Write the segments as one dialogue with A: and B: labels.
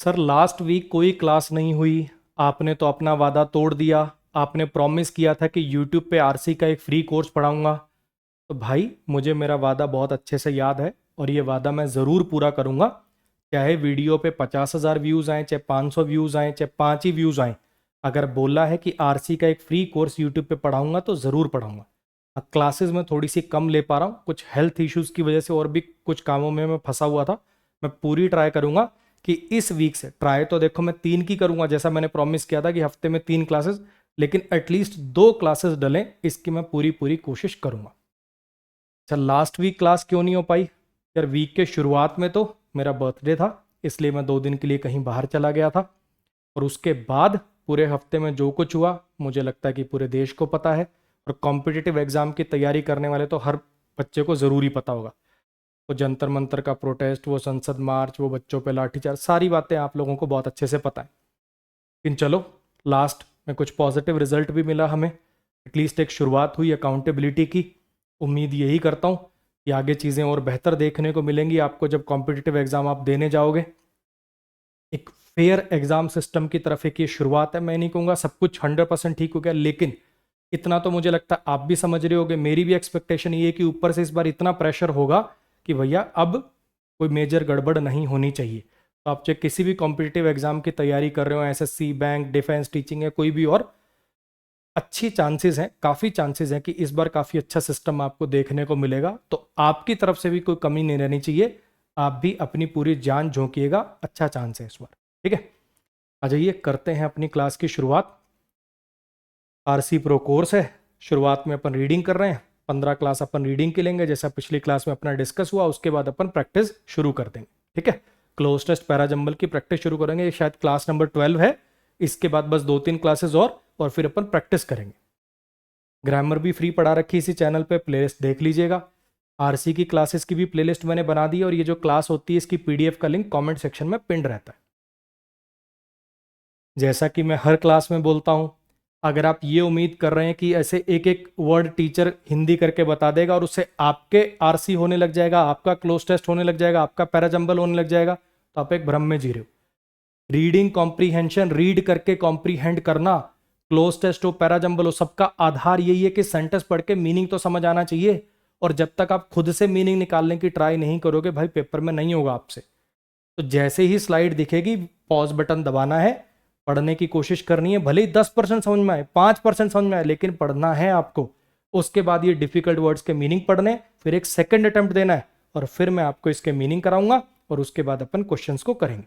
A: Sir last week कोई class नहीं हुई। आपने तो अपना वादा तोड़ दिया। आपने प्रॉमिस किया था कि यूट्यूब पे आरसी का एक फ्री कोर्स पढ़ाऊंगा। तो भाई मुझे मेरा वादा बहुत अच्छे से याद है और ये वादा मैं ज़रूर पूरा करूंगा। चाहे वीडियो पे 50,000 व्यूज़ आए, चाहे 500 व्यूज़ आए, चाहे 5 ही व्यूज़ आए। अगर बोला है कि आरसी का एक फ्री कोर्स यूट्यूब पे पढ़ाऊंगा तो ज़रूर पढ़ाऊंगा। क्लासेस में थोड़ी सी कम ले पा रहा हूँ, कुछ हेल्थ इश्यूज़ की वजह से और भी कुछ कामों में मैं फंसा हुआ था। मैं पूरी ट्राई करूंगा कि इस वीक से, ट्राई तो देखो मैं 3 की करूंगा जैसा मैंने प्रॉमिस किया था कि हफ्ते में 3 क्लासेस, लेकिन एटलीस्ट 2 क्लासेस डलें इसकी मैं पूरी पूरी कोशिश करूंगा। अच्छा, लास्ट वीक क्लास क्यों नहीं हो पाई? यार वीक के शुरुआत में तो मेरा बर्थडे था, इसलिए मैं 2 दिन के लिए कहीं बाहर चला गया था। और उसके बाद पूरे हफ्ते में जो कुछ हुआ मुझे लगता है कि पूरे देश को पता है। और कॉम्पिटिटिव एग्जाम की तैयारी करने वाले तो हर बच्चे को ज़रूरी पता होगा। वो जंतर मंतर का प्रोटेस्ट, वो संसद मार्च, वो बच्चों पे लाठीचार्ज, सारी बातें आप लोगों को बहुत अच्छे से पता है। लेकिन चलो, लास्ट में कुछ पॉजिटिव रिजल्ट भी मिला हमें। एटलीस्ट एक शुरुआत हुई अकाउंटेबिलिटी की। उम्मीद यही करता हूँ कि आगे चीज़ें और बेहतर देखने को मिलेंगी आपको जब कॉम्पिटिटिव एग्ज़ाम आप देने जाओगे। एक फेयर एग्ज़ाम सिस्टम की तरफ एक ये शुरुआत है। मैं नहीं कहूँगा सब कुछ 100% ठीक हो गया, लेकिन इतना तो मुझे लगता है आप भी समझ रहे होगे, मेरी भी एक्सपेक्टेशन ये है कि ऊपर से इस बार इतना प्रेशर होगा कि भैया अब कोई मेजर गड़बड़ नहीं होनी चाहिए। तो आप चाहे किसी भी कॉम्पिटिटिव एग्जाम की तैयारी कर रहे हो, एसएससी, बैंक, डिफेंस, टीचिंग है कोई भी और, अच्छी चांसेस हैं, काफ़ी चांसेस हैं कि इस बार काफ़ी अच्छा सिस्टम आपको देखने को मिलेगा। तो आपकी तरफ से भी कोई कमी नहीं रहनी चाहिए। आप भी अपनी पूरी जान झोंकिएगा, अच्छा चांस है इस बार। ठीक है, आ जाइए करते हैं अपनी क्लास की शुरुआत। आरसी प्रो कोर्स है। शुरुआत में अपन रीडिंग कर रहे हैं। 15 क्लास अपन रीडिंग के लेंगे जैसा पिछली क्लास में अपना डिस्कस हुआ। उसके बाद अपन प्रैक्टिस शुरू कर देंगे। ठीक है, क्लोज टेस्ट पैराजंबल की प्रैक्टिस शुरू करेंगे। ये शायद क्लास नंबर 12 है। इसके बाद बस 2-3 क्लासेस और फिर अपन प्रैक्टिस करेंगे। ग्रामर भी फ्री पढ़ा रखी इसी चैनल पे, प्लेलिस्ट देख लीजिएगा। आरसी की क्लासेस की भी प्लेलिस्ट मैंने बना दी है और ये जो क्लास होती है इसकी पीडीएफ का लिंक कमेंट सेक्शन में पिन रहता है। जैसा कि मैं हर क्लास में बोलता हूँ, अगर आप ये उम्मीद कर रहे हैं कि ऐसे एक एक वर्ड टीचर हिंदी करके बता देगा और उससे आपके आरसी होने लग जाएगा, आपका क्लोज टेस्ट होने लग जाएगा, आपका पैराजंबल होने लग जाएगा, तो आप एक भ्रम में जी रहे हो। रीडिंग कॉम्प्रीहेंशन, रीड करके कॉम्प्रीहेंड करना, क्लोज टेस्ट हो, पैराजंबल हो, सबका आधार यही है कि सेंटेंस पढ़ के मीनिंग तो समझ आना चाहिए। और जब तक आप खुद से मीनिंग निकालने की ट्राई नहीं करोगे भाई, पेपर में नहीं होगा आपसे। तो जैसे ही स्लाइड दिखेगी पॉज बटन दबाना है, पढ़ने की कोशिश करनी है। भले ही 10% समझ में आए, 5% समझ में आए, लेकिन पढ़ना है आपको। उसके बाद ये डिफिकल्ट वर्ड्स के मीनिंग पढ़ने, फिर एक सेकंड अटेम्प्ट देना है और फिर मैं आपको इसके मीनिंग कराऊंगा और उसके बाद अपन क्वेश्चंस को करेंगे।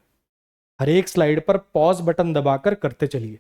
A: हर एक स्लाइड पर पॉज बटन दबाकर करते चलिए।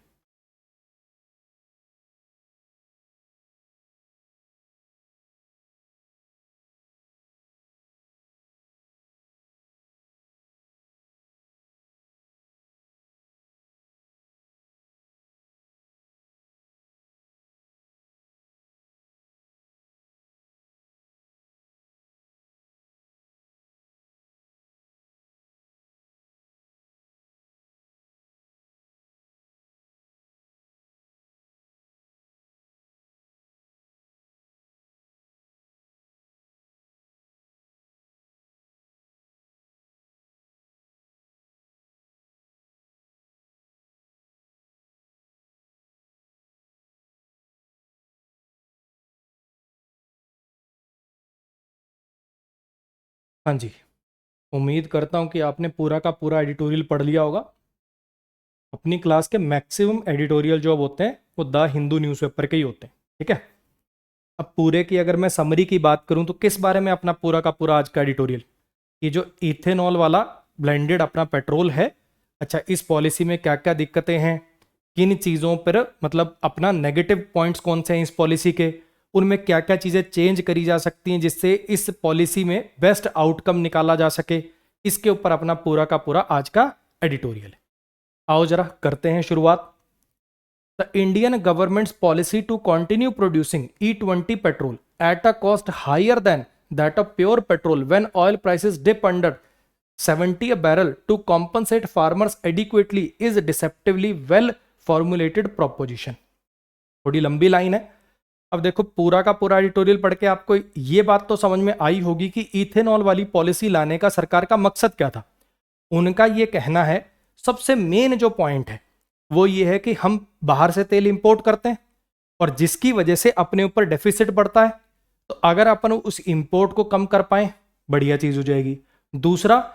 A: हाँ जी, उम्मीद करता हूं कि आपने पूरा का पूरा एडिटोरियल पढ़ लिया होगा। अपनी क्लास के मैक्सिमम एडिटोरियल जो अब होते हैं वो द हिंदू न्यूज़पेपर के ही होते हैं। ठीक है, अब पूरे की अगर मैं समरी की बात करूं तो किस बारे में अपना पूरा का पूरा आज का एडिटोरियल, ये जो इथेनॉल वाला ब्लेंडेड अपना पेट्रोल है। अच्छा, इस पॉलिसी में क्या क्या दिक्कतें हैं, किन चीज़ों पर मतलब अपना नेगेटिव पॉइंट्स कौन से हैं इस पॉलिसी के, उनमें क्या क्या चीज़ें चेंज करी जा सकती हैं जिससे इस पॉलिसी में बेस्ट आउटकम निकाला जा सके, इसके ऊपर अपना पूरा का पूरा आज का एडिटोरियल है। आओ जरा करते हैं शुरुआत। The Indian government's policy to continue producing E20 petrol at a cost higher than that of pure petrol when oil prices dip under 70 a barrel to compensate farmers adequately is deceptively well formulated proposition। थोड़ी लंबी line है। अब देखो पूरा का पूरा editorial पढ़ के आपको ये बात तो समझ में आई होगी कि इथेनॉल वाली पॉलिसी लाने का सरकार का मकसद क्या था। उनका ये कहना है, सबसे मेन जो पॉइंट है वो ये है कि हम बाहर से तेल इंपोर्ट करते हैं और जिसकी वजह से अपने ऊपर डेफिसिट बढ़ता है। तो अगर अपन उस इंपोर्ट को कम कर पाए, बढ़िया चीज हो जाएगी। दूसरा,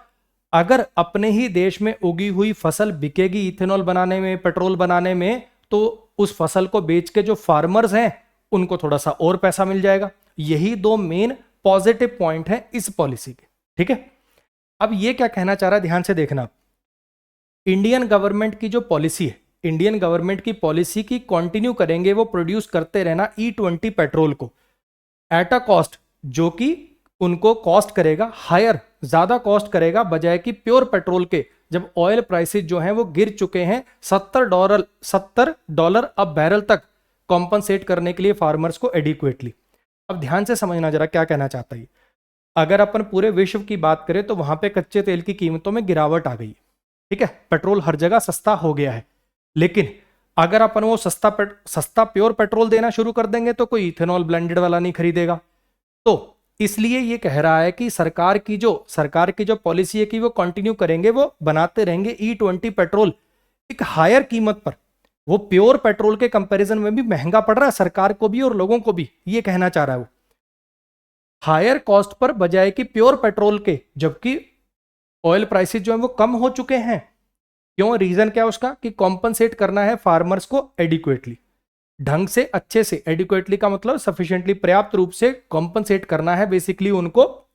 A: अगर अपने ही देश में उगी हुई फसल बिकेगी इथेनॉल बनाने में, पेट्रोल बनाने में, तो उस फसल को बेच के जो फार्मर्स हैं उनको थोड़ा सा और पैसा मिल जाएगा। यही दो मेन पॉजिटिव पॉइंट है इस पॉलिसी के। ठीक है, अब ये क्या कहना चाह रहा है, ध्यान से देखना। इंडियन गवर्नमेंट की जो पॉलिसी है, इंडियन गवर्नमेंट की पॉलिसी की कंटिन्यू करेंगे वो प्रोड्यूस करते रहना E20 पेट्रोल को एट अ कॉस्ट, जो कि उनको कॉस्ट करेगा हायर, ज्यादा कॉस्ट करेगा बजाय कि प्योर पेट्रोल के, जब ऑयल प्राइसेस जो हैं वो गिर चुके हैं $70 अब बैरल तक, कॉम्पनसेट करने के लिए फार्मर्स को एडिक्वेटली। अब ध्यान से समझना जरा क्या कहना चाहता है। अगर अपन पूरे विश्व की बात करें तो वहां पे कच्चे तेल की कीमतों में गिरावट आ गई। ठीक है, पेट्रोल हर जगह सस्ता हो गया है, लेकिन अगर अपन वो सस्ता प्योर पेट्रोल देना शुरू कर देंगे तो कोई इथेनॉल ब्लेंडेड वाला नहीं खरीदेगा। तो इसलिए ये कह रहा है कि सरकार की जो पॉलिसी है कि वो कंटिन्यू करेंगे, वो बनाते रहेंगे E20 पेट्रोल एक हायर कीमत पर। वो प्योर पेट्रोल के कंपैरिजन में भी महंगा पड़ रहा है सरकार को भी और लोगों को भी, ये कहना चाह रहा है वो, हायर कॉस्ट पर बजाय कि प्योर पेट्रोल के, जबकि ऑयल प्राइसेस जो है वो कम हो चुके हैं। क्यों, रीजन क्या है उसका, कि कॉम्पनसेट करना है फार्मर्स को एडिक्वेटली, ढंग से, अच्छे से। एडिक्वेटली का मतलब सफिशिएंटली, पर्याप्त रूप से कॉम्पनसेट करना है बेसिकली उनको,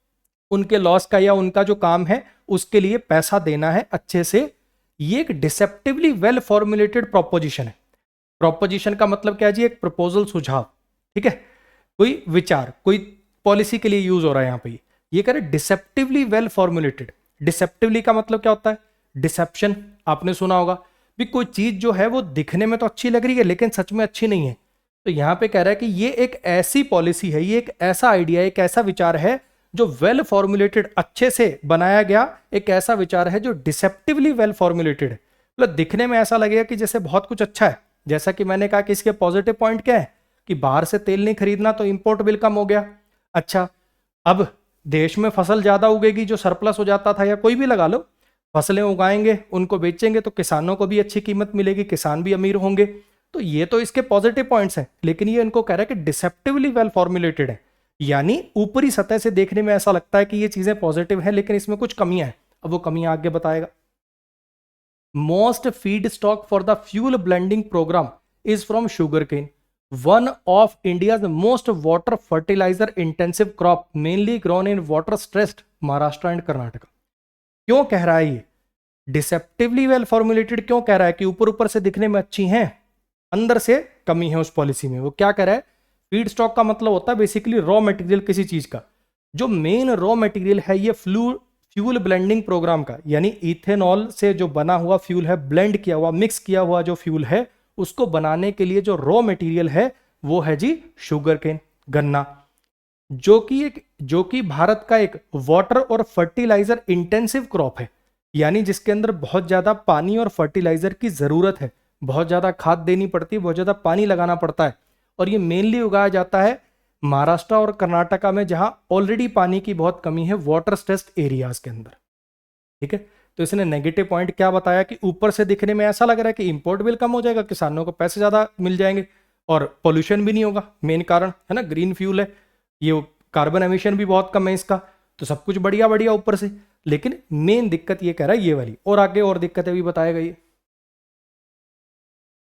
A: उनके लॉस का या उनका जो काम है उसके लिए पैसा देना है अच्छे से। ये एक डिसेप्टिवली वेल फॉर्मुलेटेड प्रोपोजिशन है। प्रोपोजिशन का मतलब क्या है जी, एक प्रपोजल, सुझाव। ठीक है, कोई विचार, कोई पॉलिसी के लिए यूज हो रहा है यहां पे। ये कह रहे डिसेप्टिवली वेल फॉर्मुलेटेड। डिसेप्टिवली का मतलब क्या होता है, डिसेप्शन, आपने सुना होगा भी कोई चीज जो है वो दिखने में तो अच्छी लग रही है लेकिन सच में अच्छी नहीं है। तो यहां पे कह रहा है कि ये एक ऐसी पॉलिसी है, ये एक ऐसा आइडिया, एक ऐसा विचार है जो वेल फॉर्मुलेटेड, अच्छे से बनाया गया एक ऐसा विचार है जो डिसेप्टिवली वेल फॉर्मुलेटेड है। मतलब दिखने में ऐसा लगेगा कि जैसे बहुत कुछ अच्छा है। जैसा कि मैंने कहा कि इसके पॉजिटिव पॉइंट क्या है कि बाहर से तेल नहीं खरीदना तो इंपोर्ट बिल कम हो गया। अच्छा, अब देश में फसल ज्यादा उगेगी, जो सरप्लस हो जाता था, या कोई भी लगा लो, फसलें उगाएंगे, उनको बेचेंगे तो किसानों को भी अच्छी कीमत मिलेगी, किसान भी अमीर होंगे। तो ये तो इसके पॉजिटिव पॉइंट्स हैं, लेकिन ये इनको कह रहा है कि डिसेप्टिवली वेल फॉर्मुलेटेड है, यानी ऊपरी सतह से देखने में ऐसा लगता है कि ये चीजें पॉजिटिव है लेकिन इसमें कुछ कमियां हैं। अब वो कमियां आगे बताएगा। Most feedstock for the fuel blending programme is from sugar cane, one of India's most water fertiliser intensive crop, mainly grown in water stressed Maharashtra and Karnataka. क्यों कह रहा है ये डिसेप्टिवली वेल फॉर्मुलेटेड, क्यों कह रहा है कि ऊपर ऊपर से दिखने में अच्छी हैं, अंदर से कमी है उस पॉलिसी में। वो क्या कह रहा है, फीड स्टॉक का मतलब होता है बेसिकली रॉ मटेरियल किसी चीज का। जो मेन रॉ मटेरियल है ये फ्यूल ब्लेंडिंग प्रोग्राम का, यानी इथेनॉल से जो बना हुआ फ्यूल है, ब्लेंड किया हुआ, मिक्स किया हुआ जो फ्यूल है, उसको बनाने के लिए जो रॉ मटेरियल है वो है जी शुगर केन, गन्ना, जो कि भारत का एक वाटर और फर्टिलाइजर इंटेंसिव क्रॉप है, यानी जिसके अंदर बहुत ज्यादा पानी और फर्टिलाइजर की जरूरत है, बहुत ज्यादा खाद देनी पड़ती है, बहुत ज्यादा पानी लगाना पड़ता है। और ये मेनली उगाया जाता है महाराष्ट्र और कर्नाटका में, जहां ऑलरेडी पानी की बहुत कमी है, वाटर स्ट्रेस्ड एरियाज के अंदर। ठीक है, तो इसने नेगेटिव पॉइंट क्या बताया कि ऊपर से दिखने में ऐसा लग रहा है कि इंपोर्ट बिल कम हो जाएगा, किसानों को पैसे ज्यादा मिल जाएंगे और पोल्यूशन भी नहीं होगा। मेन कारण है ना, ग्रीन फ्यूल है, ये कार्बन एमिशन भी बहुत कम है इसका, तो सब कुछ बढ़िया बढ़िया ऊपर से। लेकिन मेन दिक्कत ये कह रहा है ये वाली, और आगे और दिक्कतें भी बताएगा ये।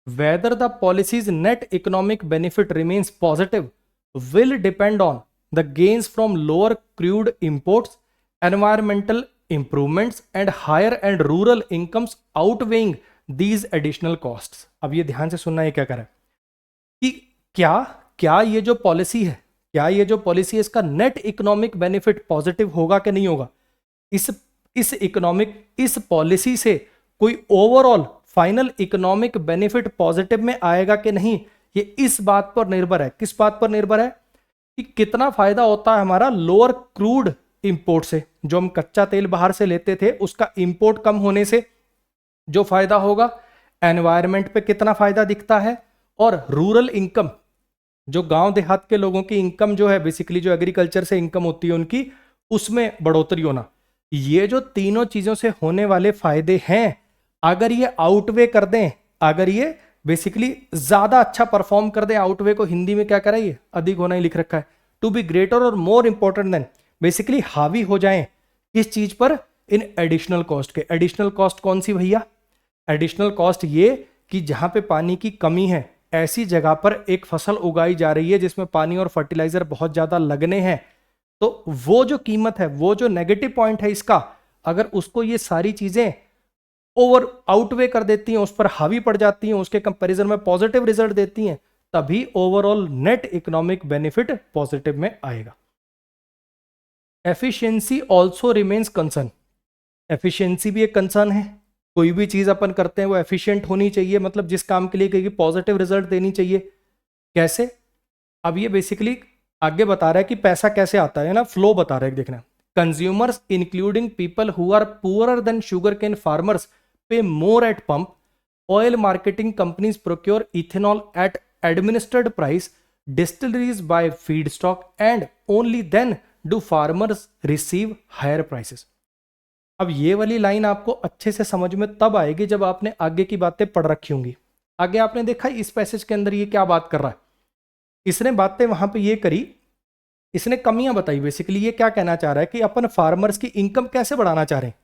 A: Whether the policies net economic benefit remains positive will depend on the gains from lower crude imports, environmental improvements and higher and rural incomes outweighing these additional costs। अब ये ध्यान से सुनना, ये क्या कर रहा है कि क्या ये जो पॉलिसी है, क्या ये जो पॉलिसी है इसका नेट इकोनॉमिक बेनिफिट पॉजिटिव होगा कि नहीं होगा। इस पॉलिसी से कोई overall final economic benefit positive में आएगा कि नहीं, ये इस बात पर निर्भर है। किस बात पर निर्भर है कि कितना फायदा होता है हमारा लोअर क्रूड इंपोर्ट से, जो हम कच्चा तेल बाहर से लेते थे उसका इंपोर्ट कम होने से जो फायदा होगा, एनवायरनमेंट पे कितना फायदा दिखता है, और रूरल इनकम, जो गांव देहात के लोगों की इनकम जो है, बेसिकली जो एग्रीकल्चर से इनकम होती है उनकी, उसमें बढ़ोतरी होना। ये जो तीनों चीजों से होने वाले फायदे हैं, अगर ये आउटवे कर दें, अगर ये बेसिकली ज्यादा अच्छा परफॉर्म कर दें, आउटवे को हिंदी में क्या कराइए, अधिक होना ही लिख रखा है, टू बी ग्रेटर और मोर इंपॉर्टेंट देन, बेसिकली हावी हो जाएं किस चीज पर, इन एडिशनल कॉस्ट के। एडिशनल कॉस्ट कौन सी भैया, एडिशनल कॉस्ट ये कि जहां पे पानी की कमी है, ऐसी जगह पर एक फसल उगाई जा रही है जिसमें पानी और फर्टिलाइजर बहुत ज्यादा लगने हैं, तो वो जो कीमत है, वो जो नेगेटिव पॉइंट है इसका, अगर उसको ये सारी चीजें ओवर आउटवे कर देती हैं, उस पर हावी पड़ जाती हैं, उसके कंपैरिजन में पॉजिटिव रिजल्ट देती हैं, तभी overall net economic benefit positive में आएगा। Efficiency also remains concern, efficiency भी एक कंसर्न है। कोई भी चीज अपन करते हैं वो एफिशिएंट होनी चाहिए, मतलब जिस काम के लिए कहेगी पॉजिटिव रिजल्ट देनी चाहिए। कैसे, अब ये बेसिकली आगे बता रहा है कि पैसा कैसे आता है ना, फ्लो बता रहा है, देखना। Consumers including people who are poorer than sugar cane farmers pay more at pump, oil marketing companies procure ethanol at administered price, distilleries by feedstock and only then do farmers receive higher prices. अब ये वाली line आपको अच्छे से समझ में तब आएगी जब आपने आगे की बातें पढ़ रखी होंगी। आगे आपने देखा इस पैसेज के अंदर ये क्या बात कर रहा है, इसने बातें वहां पे ये करी, इसने कमियां बताई। बेसिकली ये क्या कहना चाह रहा है कि अपन फार्मर्स की इनकम कैसे बढ़ाना चाह रहे हैं।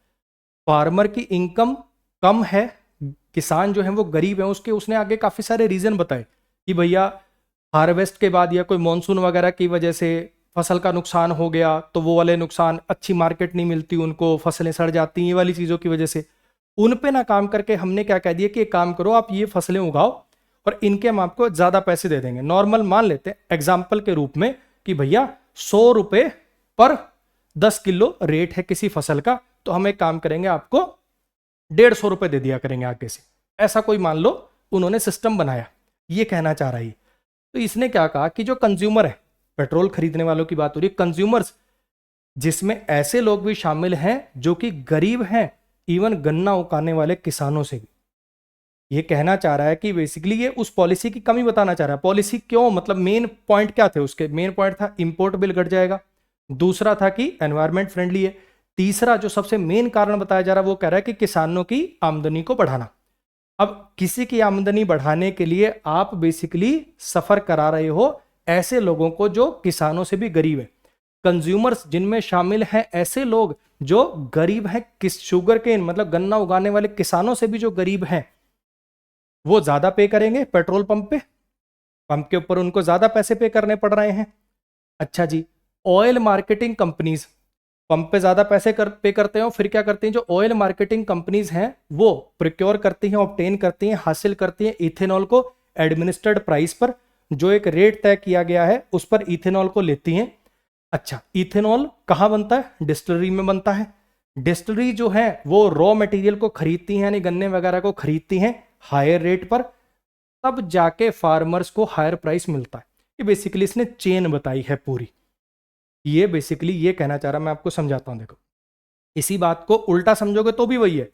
A: फार्मर की इनकम कम है, किसान जो है वो गरीब है, उसके उसने आगे काफी सारे रीजन बताए कि भैया हार्वेस्ट के बाद या कोई मॉनसून वगैरह की वजह से फसल का नुकसान हो गया, तो वो वाले नुकसान, अच्छी मार्केट नहीं मिलती उनको, फसलें सड़ जाती हैं, ये वाली चीज़ों की वजह से उन पे ना काम करके हमने क्या कह दिया कि एक काम करो, आप ये फसलें उगाओ और इनके हम आपको ज़्यादा पैसे दे देंगे। नॉर्मल मान लेते हैं एग्जाम्पल के रूप में कि भैया 100 रुपये पर 10 किलो रेट है किसी फसल का, तो हम एक काम करेंगे, आपको 150 रुपये दे दिया करेंगे आगे से। ऐसा कोई मान लो उन्होंने सिस्टम बनाया, ये कहना चाह रहा है। तो इसने क्या कहा कि जो कंज्यूमर है, पेट्रोल खरीदने वालों की बात हो रही है, कंज्यूमर्स, जिसमें ऐसे लोग भी शामिल हैं जो कि गरीब हैं, इवन गन्ना उगाने वाले किसानों से भी। ये कहना चाह रहा है कि बेसिकली ये उस पॉलिसी की कमी बताना चाह रहा है। पॉलिसी क्यों, मतलब मेन पॉइंट क्या थे उसके, मेन पॉइंट था इंपोर्ट बिल घट जाएगा, दूसरा था कि एनवायरमेंट फ्रेंडली है, तीसरा जो सबसे मेन कारण बताया जा रहा है वो कह रहा है कि किसानों की आमदनी को बढ़ाना। अब किसी की आमदनी बढ़ाने के लिए आप बेसिकली सफर करा रहे हो ऐसे लोगों को जो किसानों से भी गरीब है। कंज्यूमर्स जिनमें शामिल हैं ऐसे लोग जो गरीब हैं, किस शुगर केन मतलब गन्ना उगाने वाले किसानों से भी जो गरीब हैं, वो ज्यादा पे करेंगे पेट्रोल पंप पे, पंप के ऊपर उनको ज्यादा पैसे पे करने पड़ रहे हैं। अच्छा जी, ऑयल मार्केटिंग कंपनीज पंप पे ज्यादा पैसे पे करते हैं, और फिर क्या करती हैं, जो ऑयल मार्केटिंग कंपनीज हैं वो प्रोक्योर करती हैं, ऑब्टेन करती हैं, हासिल करती हैं इथेनॉल को एडमिनिस्टर्ड प्राइस पर, जो एक रेट तय किया गया है उस पर इथेनॉल को लेती हैं। अच्छा, इथेनॉल कहाँ बनता है, डिस्टिलरी में बनता है। डिस्टिलरी जो है वो रॉ मटेरियल को खरीदती हैं, यानी गन्ने वगैरह को खरीदती हैं हायर रेट पर, तब जाके फार्मर्स को हायर प्राइस मिलता है। ये बेसिकली इसने चेन बताई है पूरी। ये बेसिकली ये कहना चाह रहा, मैं आपको समझाता हूं। देखो, इसी बात को उल्टा समझोगे तो भी वही है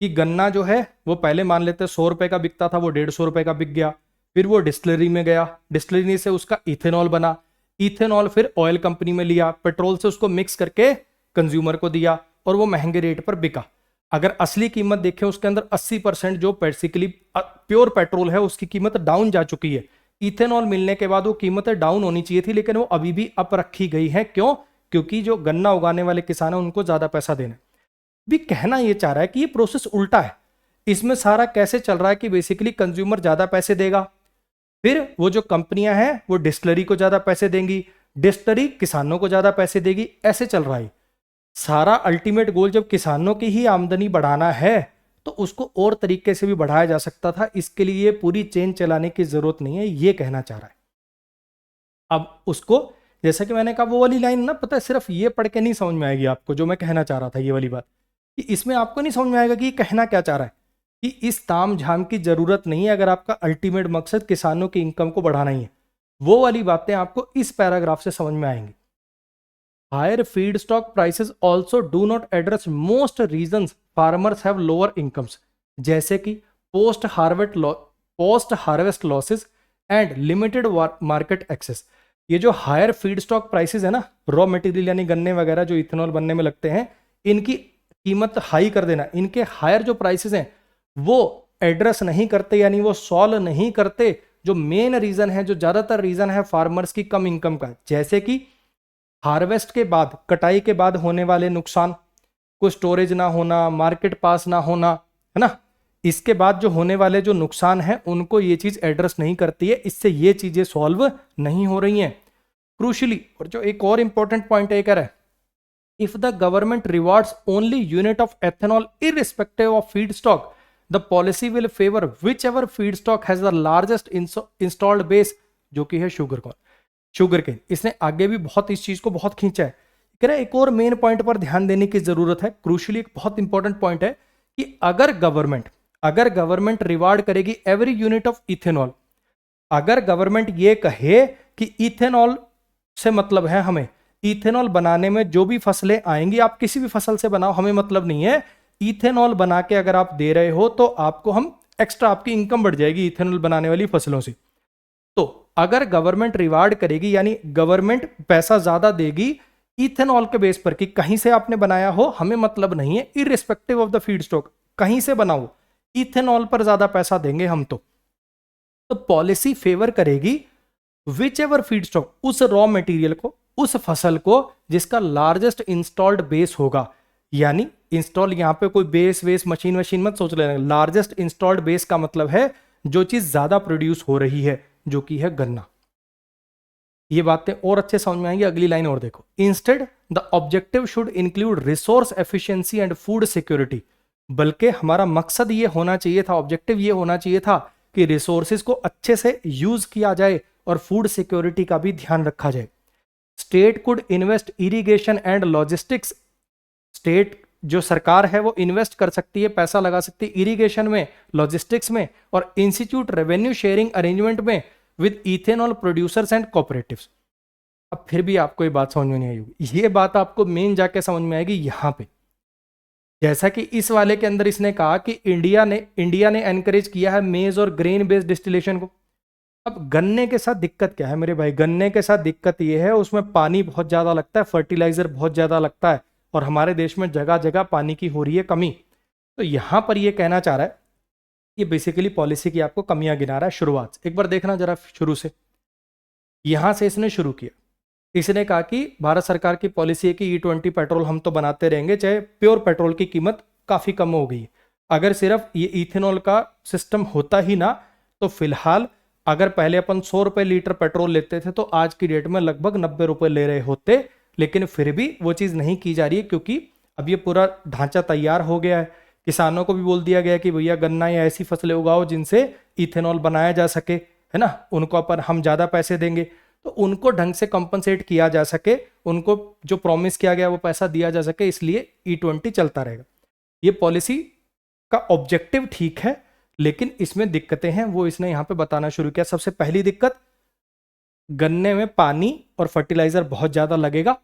A: कि गन्ना जो है वो पहले मान लेते 100 रुपए का बिकता था, वो 150 रुपए का बिक गया, फिर वो डिस्टिलरी में गया, डिस्टिलरी से उसका इथेनॉल बना, इथेनॉल फिर ऑयल कंपनी में लिया, पेट्रोल से उसको मिक्स करके कंज्यूमर को दिया और वो महंगे रेट पर बिका। अगर असली कीमत देखें उसके अंदर 80% जो बेसिकली प्योर पेट्रोल है उसकी कीमत डाउन जा चुकी है। इथेनॉल मिलने के बाद वो कीमतें डाउन होनी चाहिए थी, लेकिन वो अभी भी अप रखी गई है। क्यों? क्योंकि जो गन्ना उगाने वाले किसान हैं उनको ज्यादा पैसा देना। भी कहना ये चाह रहा है कि ये प्रोसेस उल्टा है। इसमें सारा कैसे चल रहा है कि बेसिकली कंज्यूमर ज्यादा पैसे देगा, फिर वो जो कंपनियां हैं वो डिस्टिलरी को ज्यादा पैसे देंगी, डिस्टिलरी किसानों को ज्यादा पैसे देगी, ऐसे चल रहा है सारा। अल्टीमेट गोल जब किसानों की ही आमदनी बढ़ाना है तो उसको और तरीके से भी बढ़ाया जा सकता था, इसके लिए पूरी चेन चलाने की जरूरत नहीं है, ये कहना चाह रहा है। अब उसको, जैसा कि मैंने कहा, वो वाली लाइन ना, पता है सिर्फ ये पढ़ के नहीं समझ में आएगी आपको जो मैं कहना चाह रहा था, ये वाली बात, कि इसमें आपको नहीं समझ में आएगा कि ये कहना क्या चाह रहा है, कि इस ताम झाम की जरूरत नहीं है अगर आपका अल्टीमेट मकसद किसानों की इनकम को बढ़ाना ही है। वो वाली बातें आपको इस पैराग्राफ से समझ में आएंगी। Higher feed stock prices also do not address most reasons farmers have lower incomes, जैसे कि post harvest losses and limited market access. ये जो हायर फीड स्टॉक प्राइसेस है ना, रॉ मटेरियल यानी गन्ने वगैरह जो इथेनॉल बनने में लगते हैं, इनकी कीमत हाई कर देना, इनके हायर जो प्राइसेस हैं वो एड्रेस नहीं करते, यानी वो सॉल्व नहीं करते जो मेन रीजन है, जो ज्यादातर रीजन है फार्मर्स की कम इनकम का। जैसे कि हार्वेस्ट के बाद, कटाई के बाद होने वाले नुकसान, कोई स्टोरेज ना होना, मार्केट पास ना होना, है ना, इसके बाद जो होने वाले जो नुकसान है उनको ये चीज एड्रेस नहीं करती है, इससे ये चीजें सॉल्व नहीं हो रही हैं क्रूशली। और जो एक और इंपॉर्टेंट पॉइंट है, कह रहा है if the government rewards only unit of ethanol irrespective of feedstock, the policy will favor whichever feedstock has the largest installed base, जो कि है शुगर केन। इसने आगे भी बहुत इस चीज को बहुत खींचा है। कह रहा है एक और मेन पॉइंट पर ध्यान देने की जरूरत है, क्रूशली एक बहुत इंपॉर्टेंट पॉइंट है कि अगर गवर्नमेंट रिवार्ड करेगी एवरी यूनिट ऑफ इथेनॉल, अगर गवर्नमेंट ये कहे कि इथेनॉल से मतलब है हमें, इथेनॉल बनाने में जो भी फसलें आएंगी आप किसी भी फसल से बनाओ हमें मतलब नहीं है, इथेनॉल बना के अगर आप दे रहे हो तो आपको हम एक्स्ट्रा, आपकी इनकम बढ़ जाएगी इथेनॉल बनाने वाली फसलों से। तो अगर गवर्नमेंट रिवार्ड करेगी, यानी गवर्नमेंट पैसा ज्यादा देगी इथेनॉल के बेस पर कि कहीं से आपने बनाया हो हमें मतलब नहीं है, irrespective of the feed stock, कहीं से बनाओ इथेनॉल पर ज्यादा पैसा देंगे हम। तो पॉलिसी फेवर करेगी विच एवर फीड स्टॉक, उस रॉ मटेरियल को, उस फसल को जिसका लार्जेस्ट इंस्टॉल्ड बेस होगा। यानी इंस्टॉल यहां पे कोई बेस वेस मशीन मत सोच लेना, लार्जेस्ट इंस्टॉल्ड बेस का मतलब है जो चीज ज्यादा प्रोड्यूस हो रही है, जो कि है गन्ना। ये बातें और अच्छे समझ में आएंगी, अगली लाइन और देखो। Instead the objective should include resource efficiency and food security, बल्कि हमारा मकसद ये होना चाहिए था, ऑब्जेक्टिव ये होना चाहिए था कि रिसोर्सेज को अच्छे से यूज किया जाए और फूड सिक्योरिटी का भी ध्यान रखा जाए। State could invest irrigation and logistics, state जो सरकार है वो इन्वेस्ट कर सकती है, पैसा लगा सकती है इरिगेशन में, लॉजिस्टिक्स में, और इंस्टीट्यूट रेवेन्यू शेयरिंग अरेंजमेंट में with ethanol producers and cooperatives. अब फिर भी आपको ये बात समझ में नहीं आई होगी, ये बात आपको मेन जाके समझ में आएगी यहां पे। जैसा कि इस वाले के अंदर इसने कहा कि इंडिया ने एनकरेज किया है मेज और ग्रेन बेस्ड डिस्टिलेशन को। अब गन्ने के साथ दिक्कत क्या है मेरे भाई, गन्ने के साथ दिक्कत ये है उसमें पानी बहुत ज्यादा लगता है, फर्टिलाइजर बहुत ज्यादा लगता है, और हमारे देश में जगह जगह पानी की हो रही है कमी। तो यहां पर ये कहना चाह रहा है, ये बेसिकली पॉलिसी की आपको कमियां गिना रहा है शुरुआत से। एक बार देखना जरा शुरू से, यहां से इसने शुरू किया। इसने कहा कि भारत सरकार की पॉलिसी है कि E20 पेट्रोल हम तो बनाते रहेंगे, चाहे प्योर पेट्रोल की कीमत काफी कम हो गई। अगर सिर्फ ये इथेनॉल का सिस्टम होता ही ना, तो फिलहाल अगर पहले अपन 100 रुपए लीटर पेट्रोल लेते थे तो आज की डेट में लगभग 90 रुपए ले रहे होते, लेकिन फिर भी वो चीज नहीं की जा रही है क्योंकि अब ये पूरा ढांचा तैयार हो गया है। किसानों को भी बोल दिया गया कि भैया गन्ना या ऐसी फसलें उगाओ जिनसे इथेनॉल बनाया जा सके, है ना, उनको अपन हम ज्यादा पैसे देंगे, तो उनको ढंग से कंपनसेट किया जा सके, उनको जो प्रॉमिस किया गया वो पैसा दिया जा सके, इसलिए E20 चलता रहेगा। ये पॉलिसी का ऑब्जेक्टिव ठीक है, लेकिन इसमें दिक्कतें हैं, वो इसने यहां पे बताना शुरू किया। सबसे पहली दिक्कत, गन्ने में पानी और फर्टिलाइजर बहुत ज्यादा लगेगा,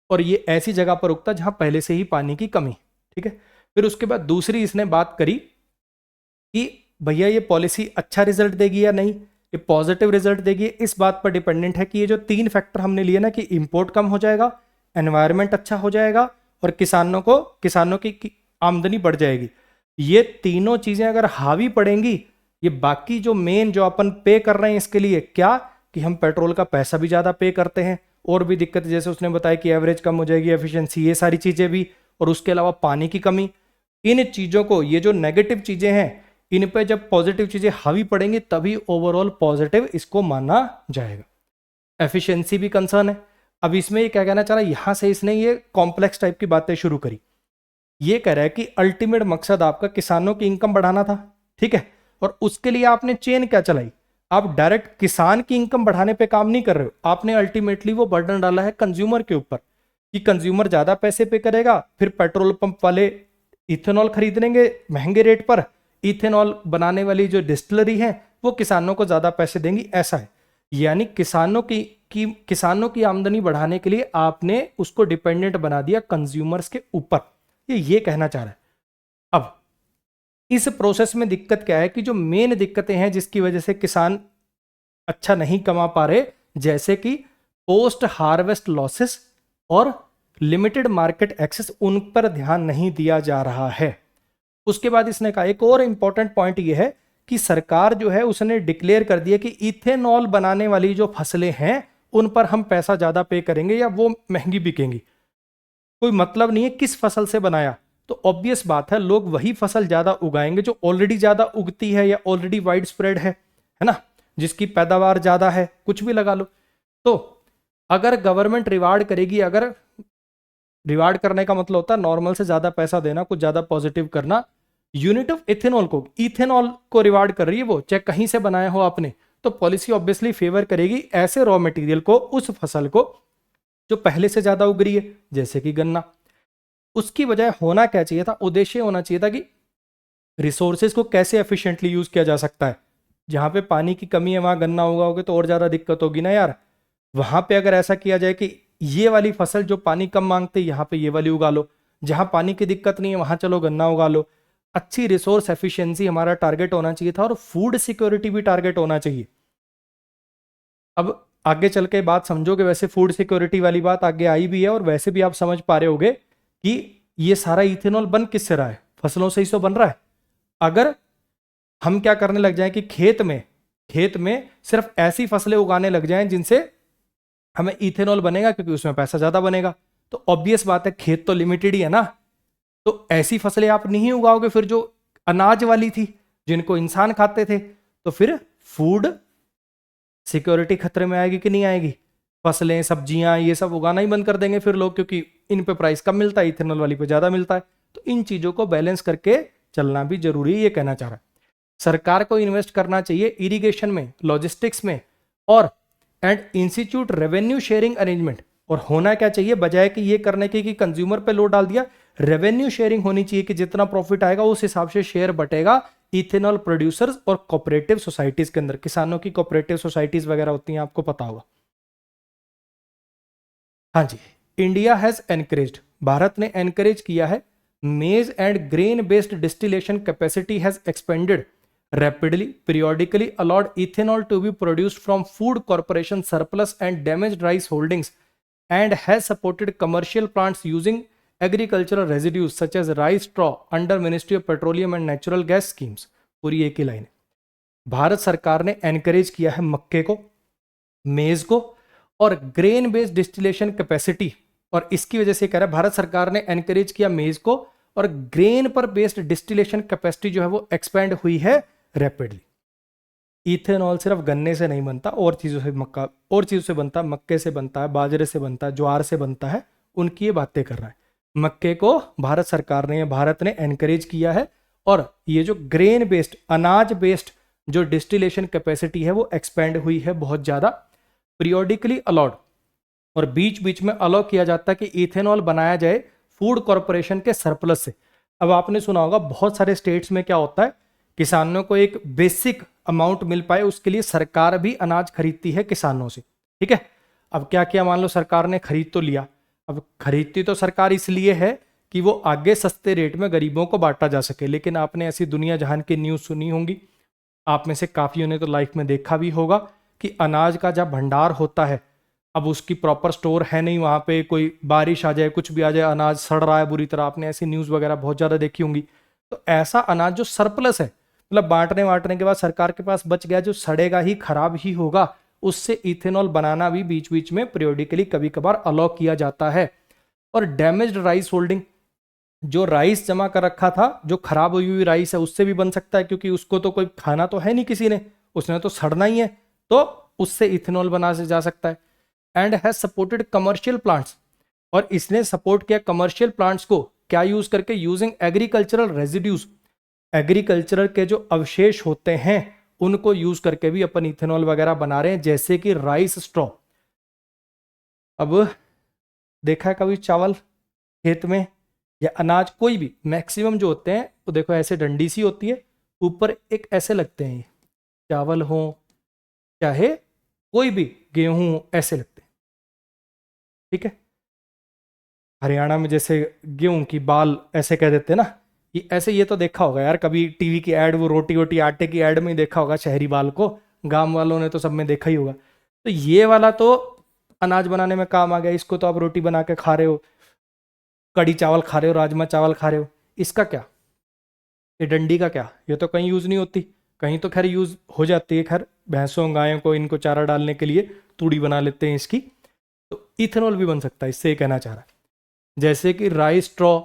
A: और ये ऐसी जगह पर उगता जहां पहले से ही पानी की कमी, ठीक है। फिर उसके बाद दूसरी इसने बात करी कि भैया ये पॉलिसी अच्छा रिजल्ट देगी या नहीं, ये पॉजिटिव रिजल्ट देगी, इस बात पर डिपेंडेंट है कि ये जो 3 फैक्टर हमने लिए ना, कि इंपोर्ट कम हो जाएगा, एनवायरमेंट अच्छा हो जाएगा, और किसानों की आमदनी बढ़ जाएगी। ये तीनों चीजें अगर हावी पड़ेंगी, ये बाकी जो मेन जो अपन पे कर रहे हैं इसके लिए, क्या कि हम पेट्रोल का पैसा भी ज्यादा पे करते हैं, और भी दिक्कत जैसे उसने बताया कि एवरेज कम हो जाएगी, एफिशिएंसी, ये सारी चीजें भी, और उसके अलावा पानी की कमी। इन चीजों को, ये जो नेगेटिव चीजें हैं, इन पे जब पॉजिटिव चीजें हावी पड़ेंगी तभी ओवरऑल पॉजिटिव इसको माना जाएगा। एफिशिएंसी भी कंसर्न है। अब इसमें ये क्या कहना चाह रहा है, यहां से इसने ये कॉम्प्लेक्स टाइप की बातें शुरू करी। ये कह रहा है कि अल्टीमेट मकसद आपका किसानों की इनकम बढ़ाना था, ठीक है, और उसके लिए आपने चेन क्या चलाई, आप डायरेक्ट किसान की इनकम बढ़ाने पे काम नहीं कर रहे हो, आपने अल्टीमेटली वो बर्डन डाला है कंज्यूमर के ऊपर कि कंज्यूमर ज्यादा पैसे पे करेगा, फिर पेट्रोल पंप वाले इथेनॉल खरीदेंगे महंगे रेट पर, इथेनॉल बनाने वाली जो डिस्टिलरी है वो किसानों को ज्यादा पैसे देंगी, ऐसा है। यानी किसानों की आमदनी बढ़ाने के लिए आपने उसको डिपेंडेंट बना दिया कंज्यूमर्स के ऊपर, ये कहना चाह रहा है। अब इस प्रोसेस में दिक्कत क्या है कि जो मेन दिक्कतें हैं जिसकी वजह से किसान अच्छा नहीं कमा पा रहे, जैसे कि पोस्ट हार्वेस्ट लॉसेस और लिमिटेड मार्केट एक्सेस, उन पर ध्यान नहीं दिया जा रहा है। उसके बाद इसने कहा एक और इंपॉर्टेंट पॉइंट ये है कि सरकार जो है उसने डिक्लेयर कर दिया कि इथेनॉल बनाने वाली जो फसलें हैं उन पर हम पैसा ज्यादा पे करेंगे या वो महंगी बिकेंगी। कोई मतलब नहीं है किस फसल से बनाया, तो ऑब्वियस बात है लोग वही फसल ज्यादा उगाएंगे जो ऑलरेडी ज्यादा उगती है या ऑलरेडी वाइड स्प्रेड है ना, जिसकी पैदावार ज्यादा है, कुछ भी लगा लो। तो अगर गवर्नमेंट रिवार्ड करेगी, अगर रिवार्ड करने का मतलब होता है नॉर्मल से ज्यादा पैसा देना, कुछ ज्यादा पॉजिटिव करना, यूनिट ऑफ इथेनॉल को रिवार्ड कर रही है वो, चाहे कहीं से बनाया हो आपने, तो पॉलिसी ऑब्वियसली फेवर करेगी ऐसे रॉ मटेरियल को, उस फसल को जो पहले से ज्यादा उग रही है, जैसे कि गन्ना। उसकी बजाय होना क्या चाहिए था, उद्देश्य होना चाहिए था कि रिसोर्सेज को कैसे एफिशिएंटली यूज किया जा सकता है। जहां पे पानी की कमी है वहां गन्ना उगाओगे तो और ज्यादा दिक्कत होगी ना यार। वहां पे अगर ऐसा किया जाए कि ये वाली फसल जो पानी कम मांगते हैं यहाँ पे ये वाली उगा लो, जहां पानी की दिक्कत नहीं है वहां चलो गन्ना उगा लो। अच्छी रिसोर्स एफिशिएंसी हमारा टारगेट होना चाहिए था, और फूड सिक्योरिटी भी टारगेट होना चाहिए। अब आगे चल के बात समझोगे, वैसे फूड सिक्योरिटी वाली बात आगे आई भी है, और वैसे भी आप समझ पा रहे होगे कि ये सारा इथेनॉल बन किससे रहा है, फसलों से ही तो बन रहा है। अगर हम क्या करने लग जाएं कि खेत में सिर्फ ऐसी फसलें उगाने लग जाएं जिनसे हमें इथेनॉल बनेगा, क्योंकि उसमें पैसा ज्यादा बनेगा, तो ऑब्वियस बात है खेत तो लिमिटेड ही है ना। तो ऐसी फसलें आप नहीं उगाओगे फिर जो अनाज वाली थी, जिनको इंसान खाते थे, तो फिर फूड सिक्योरिटी खतरे में आएगी कि नहीं आएगी। फसलें सब्जियां ये सब उगाना ही बंद कर देंगे फिर लोग, क्योंकि इन पे प्राइस कम मिलता है, इथेनॉल वाली पे ज्यादा मिलता है। तो इन चीजों को बैलेंस करके चलना भी जरूरी है, ये कहना चाह रहा है। सरकार को इन्वेस्ट करना चाहिए इरिगेशन में, लॉजिस्टिक्स में, और and institute revenue sharing arrangement. और होना क्या चाहिए, बजाय कि ये करने के कि कंज्यूमर पे लोड डाल दिया, रेवेन्यू शेयरिंग होनी चाहिए कि जितना प्रॉफिट आएगा उस हिसाब से शेयर बटेगा इथेनॉल प्रोड्यूसर्स और कोऑपरेटिव सोसाइटीज के अंदर। किसानों की कोऑपरेटिव सोसाइटीज वगैरह होती हैं, आपको पता होगा। हाँ जी, इंडिया हैज एनकरेज्ड, भारत ने एनकरेज किया है, मेज and grain based distillation capacity has expanded rapidly, periodically allowed ethanol to be produced from food corporation surplus and damaged rice holdings, and has supported commercial plants using agricultural residues such as rice straw under Ministry of Petroleum and Natural Gas schemes। पूरी एक ही line है। भारत सरकार ने encourage किया है मक्के को, मेज को, और ग्रेन बेस्ड डिस्टिलेशन कैपेसिटी, और इसकी वजह से कह रहा है भारत सरकार ने एनकरेज किया मेज को, और ग्रेन पर बेस्ड डिस्टिलेशन कैपेसिटी जो है वो एक्सपेंड हुई है रैपिडली। इथेनॉल सिर्फ गन्ने से नहीं बनता, और चीज़ों से बनता है, मक्के से बनता है, बाजरे से बनता है, ज्वार से बनता है, उनकी ये बातें कर रहा है। मक्के को भारत सरकार ने, भारत ने एनकरेज किया है, और ये जो ग्रेन बेस्ड, अनाज बेस्ड जो डिस्टिलेशन कैपेसिटी है वो एक्सपेंड हुई है बहुत ज़्यादा। पीरियोडिकली अलाउड, और बीच बीच में अलाउ किया जाता है कि इथेनॉल बनाया जाए फूड कॉरपोरेशन के सरप्लस से। अब आपने सुना होगा बहुत सारे स्टेट्स में क्या होता है, किसानों को एक बेसिक अमाउंट मिल पाए उसके लिए सरकार भी अनाज खरीदती है किसानों से, ठीक है। अब क्या किया, मान लो सरकार ने खरीद तो लिया, अब खरीदती तो सरकार इसलिए है कि वो आगे सस्ते रेट में गरीबों को बांटा जा सके। लेकिन आपने ऐसी दुनिया जहान की न्यूज़ सुनी होंगी, आप में से काफ़ियों ने तो लाइफ में देखा भी होगा कि अनाज का जब भंडार होता है, अब उसकी प्रॉपर स्टोर है नहीं, वहाँ पे कोई बारिश आ जाए, कुछ भी आ जाए, अनाज सड़ रहा है बुरी तरह, आपने ऐसी न्यूज़ वगैरह बहुत ज़्यादा देखी होंगी। तो ऐसा अनाज जो सरप्लस है, मतलब बांटने के बाद सरकार के पास बच गया, जो सड़ेगा ही, खराब ही होगा, उससे इथेनॉल बनाना भी बीच बीच में पीरियोडिकली कभी कभार अलाउ किया जाता है। और डैमेज्ड राइस होल्डिंग, जो राइस जमा कर रखा था, जो खराब हुई हुई राइस है, उससे भी बन सकता है, क्योंकि उसको तो कोई खाना तो है नहीं किसी ने, उसने तो सड़ना ही है, तो उससे इथेनॉल बना से जा सकता है। And has supported commercial plants, और इसने सपोर्ट किया कमर्शियल प्लांट्स को, क्या यूज करके, यूजिंग एग्रीकल्चरल रेजिड्यूज, एग्रीकल्चरल के जो अवशेष होते हैं उनको यूज करके भी अपन इथेनॉल वगैरह बना रहे हैं, जैसे कि राइस स्ट्रॉ। अब देखा है कभी चावल खेत में या अनाज कोई भी, मैक्सिमम जो होते हैं वो देखो ऐसे डंडी सी होती है, ऊपर एक ऐसे लगते हैं, चावल हो चाहे कोई भी गेहूं, ऐसे लगते हैं, ठीक है। हरियाणा में जैसे गेहूं की बाल ऐसे कह देते हैं ना, ये ऐसे, ये तो देखा होगा यार कभी टीवी की ऐड, वो रोटी वोटी आटे की ऐड में ही देखा होगा शहरी बाल को, गांव वालों ने तो सब में देखा ही होगा। तो ये वाला तो अनाज बनाने में काम आ गया, इसको तो आप रोटी बना के खा रहे हो, कड़ी चावल खा रहे हो, राजमा चावल खा रहे हो, इसका क्या, ये डंडी का क्या, ये तो कहीं यूज़ नहीं होती, कहीं तो खैर यूज़ हो जाती है, खैर भैंसों गायों को इनको चारा डालने के लिए तूड़ी बना लेते हैं इसकी। तो इथेनॉल भी बन सकता है, इससे ये कहना चाह रहा है। जैसे कि rice straw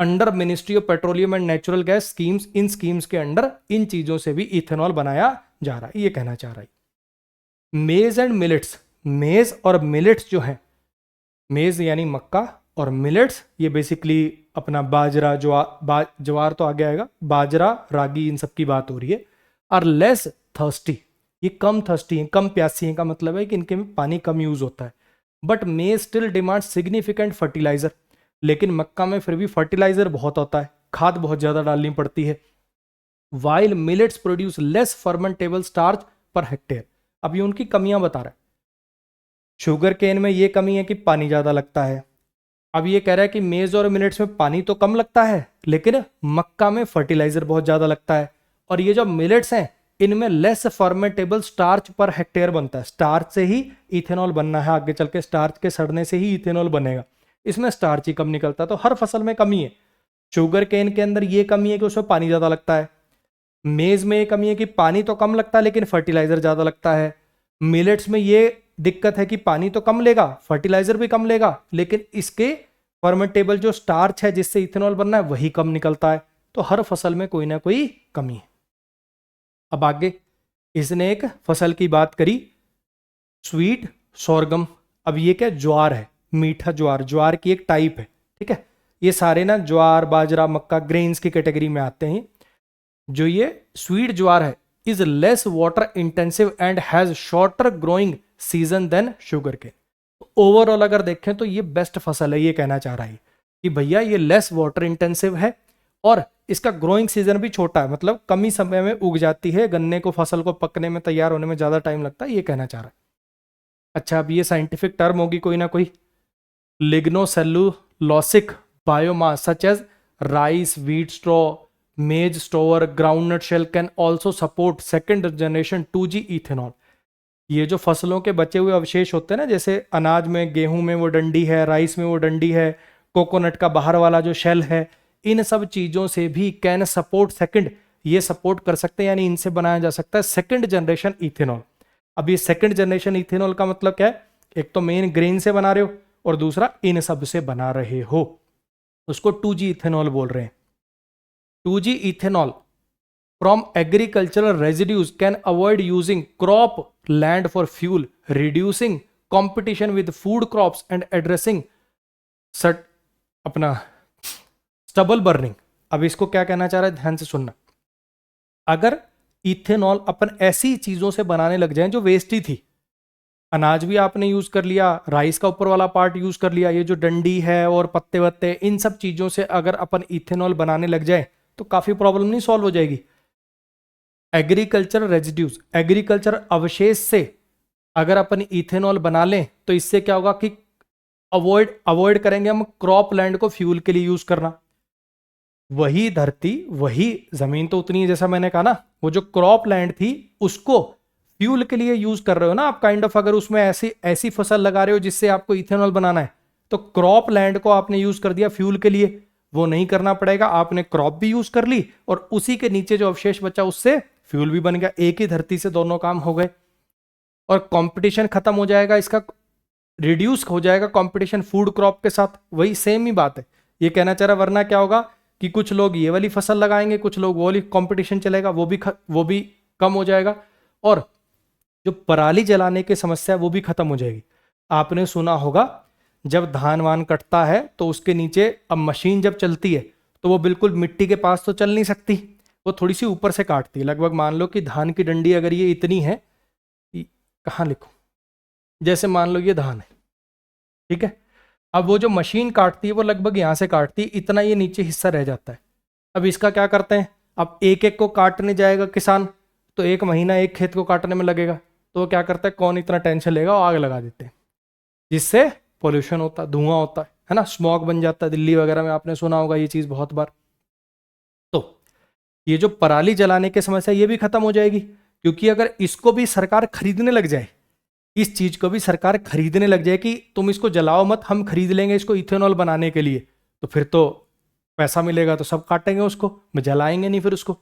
A: under ministry of petroleum and natural gas schemes, in schemes के अंडर इन चीज़ों से भी इथेनॉल बनाया जा रहा है, ये कहना चाह रहा है। मेज एंड मिलेट्स, मेज और मिलेट्स जो है, मेज यानी मक्का और मिलेट्स ये बेसिकली अपना बाजरा, ज्वार तो आगे आएगा, बाजरा रागी इन सब की बात हो रही है। आर लेस थर्स्टी, ये कम थर्स्टी हैं, कम प्यासी हैं, का मतलब है कि इनके में पानी कम यूज होता है। बट मेज स्टिल डिमांड सिग्निफिकेंट फर्टिलाइजर, लेकिन मक्का में फिर भी फर्टिलाइजर बहुत होता है, खाद बहुत ज़्यादा डालनी पड़ती है। While millets produce less fermentable starch per hectare. अब ये उनकी कमियां बता रहा है। शुगर केन में ये कमी है कि पानी ज़्यादा लगता है। अब ये कह रहा है कि मेज और मिलेट्स में पानी तो कम लगता है, लेकिन मक्का में फर्टिलाइजर बहुत ज़्यादा लगता है। और ये जो मिलेट्स हैं इनमें less fermentable starch per hectare बनता है। स्टार्च से ही इथेनॉल बनना है आगे चल के, स्टार्च के सड़ने से ही इथेनॉल बनेगा, इसमें स्टार्च ही कम निकलता है। तो हर फसल में कमी है। शुगर केन के अंदर ये कमी है कि उसमें पानी ज़्यादा लगता है। मेज में ये कमी है कि पानी तो कम लगता है लेकिन फर्टिलाइजर ज़्यादा लगता है। मिलेट्स में ये दिक्कत है कि पानी तो कम लेगा, फर्टिलाइजर भी कम लेगा, लेकिन इसके फर्मेंटेबल जो स्टार्च है जिससे इथेनॉल बनना है वही कम निकलता है। तो हर फसल में कोई ना कोई कमी है। अब आगे इसने एक फसल की बात करी, स्वीट सोरगम। अब ये क्या, ज्वार है, मीठा ज्वार, ज्वार की एक टाइप है, ठीक है। ये सारे ना ज्वार बाजरा मक्का ग्रेन्स की कैटेगरी में आते हैं। जो ये स्वीट ज्वार है is less water intensive and has shorter growing season than sugar के। ओवरऑल अगर देखें तो ये बेस्ट फसल है, ये कहना चाह रहा है कि भैया ये लेस वाटर इंटेंसिव है और इसका ग्रोइंग सीजन भी छोटा है, मतलब कम ही समय में उग जाती है। गन्ने को फसल को पकने में, तैयार होने में ज़्यादा टाइम लगता है, ये कहना चाह रहा है। अच्छा, अब ये साइंटिफिक टर्म होगी कोई ना कोई। Lignocellulosic biomass such as rice, wheat straw, maize stover, groundnut shell can also support second generation 2G ethanol. ये जो फसलों के बचे हुए अवशेष होते हैं ना, जैसे अनाज में, गेहूं में वो डंडी है, राइस में वो डंडी है, कोकोनट का बाहर वाला जो शेल है, इन सब चीज़ों से भी कैन सपोर्ट सेकंड, ये सपोर्ट कर सकते हैं, यानी इनसे बनाया जा सकता है सेकंड जनरेशन इथेनॉल। अब ये सेकंड जनरेशन इथेनॉल का मतलब क्या है, एक तो मेन ग्रेन से बना रहे हो और दूसरा इन सब से बना रहे हो, उसको 2G इथेनॉल बोल रहे हैं। 2G ethanol from agricultural residues can avoid using crop land for fuel, reducing competition with food crops and addressing अपना stubble burning। अब इसको क्या कहना चाह रहा है, ध्यान से सुनना। अगर इथेनॉल अपन ऐसी चीजों से बनाने लग जाएं जो वेस्ट ही थी, अनाज भी आपने यूज कर लिया, राइस का ऊपर वाला पार्ट यूज कर लिया, ये जो डंडी है और पत्ते वत्ते, इन सब चीजों से अगर अपन इथेनॉल बनाने लग जाए तो काफी प्रॉब्लम नहीं सॉल्व हो जाएगी। एग्रीकल्चर रेजिड्यूज, एग्रीकल्चर अवशेष से अगर अपन इथेनॉल बना लें तो इससे क्या होगा कि अवॉइड करेंगे हम क्रॉप लैंड को फ्यूल के लिए यूज करना। वही धरती, वही जमीन तो उतनी है जैसा मैंने कहा ना, वो जो क्रॉप लैंड थी उसको फ्यूल के लिए यूज कर रहे हो ना आप, काइंड ऑफ। अगर उसमें ऐसी ऐसी फसल लगा रहे हो जिससे आपको इथेनॉल बनाना है, तो क्रॉप लैंड को आपने यूज कर दिया फ्यूल के लिए, वो नहीं करना पड़ेगा, आपने क्रॉप भी यूज कर ली और उसी के नीचे जो अवशेष बचा उससे फ्यूल भी बन गया। एक ही धरती से दोनों काम हो गए और कंपटीशन खत्म हो जाएगा, इसका रिड्यूस हो जाएगा कंपटीशन फूड क्रॉप के साथ। वही सेम ही बात है, ये कहना चाह रहा। वरना क्या होगा कि कुछ लोग ये वाली फसल लगाएंगे, कुछ लोग वो वाली, कंपटीशन चलेगा, वो भी कम हो जाएगा और जो पराली जलाने की समस्या है वो भी खत्म हो जाएगी। आपने सुना होगा जब धान वान कटता है तो उसके नीचे अब मशीन जब चलती है तो वो बिल्कुल मिट्टी के पास तो चल नहीं सकती, वो थोड़ी सी ऊपर से काटती है। लगभग मान लो कि धान की डंडी अगर ये इतनी है, कहाँ लिखूं, जैसे मान लो ये धान है, ठीक है। अब वो जो मशीन काटती है वो लगभग यहाँ से काटती है, इतना ये नीचे हिस्सा रह जाता है। अब इसका क्या करते हैं, अब एक एक को काटने जाएगा किसान तो 1 महीना एक खेत को काटने में लगेगा, तो वो क्या करता है, कौन इतना टेंशन लेगा, वो आग लगा देते हैं, जिससे पोल्यूशन होता है, धुआं होता है ना, स्मॉग बन जाता है। दिल्ली वगैरह में आपने सुना होगा ये चीज़ बहुत बार। तो ये जो पराली जलाने की समस्या ये भी खत्म हो जाएगी, क्योंकि अगर इसको भी सरकार खरीदने लग जाए, इस चीज को भी सरकार खरीदने लग जाए कि तुम इसको जलाओ मत, हम खरीद लेंगे इसको इथेनॉल बनाने के लिए, तो फिर तो पैसा मिलेगा तो सब काटेंगे उसको, जलाएंगे नहीं फिर उसको।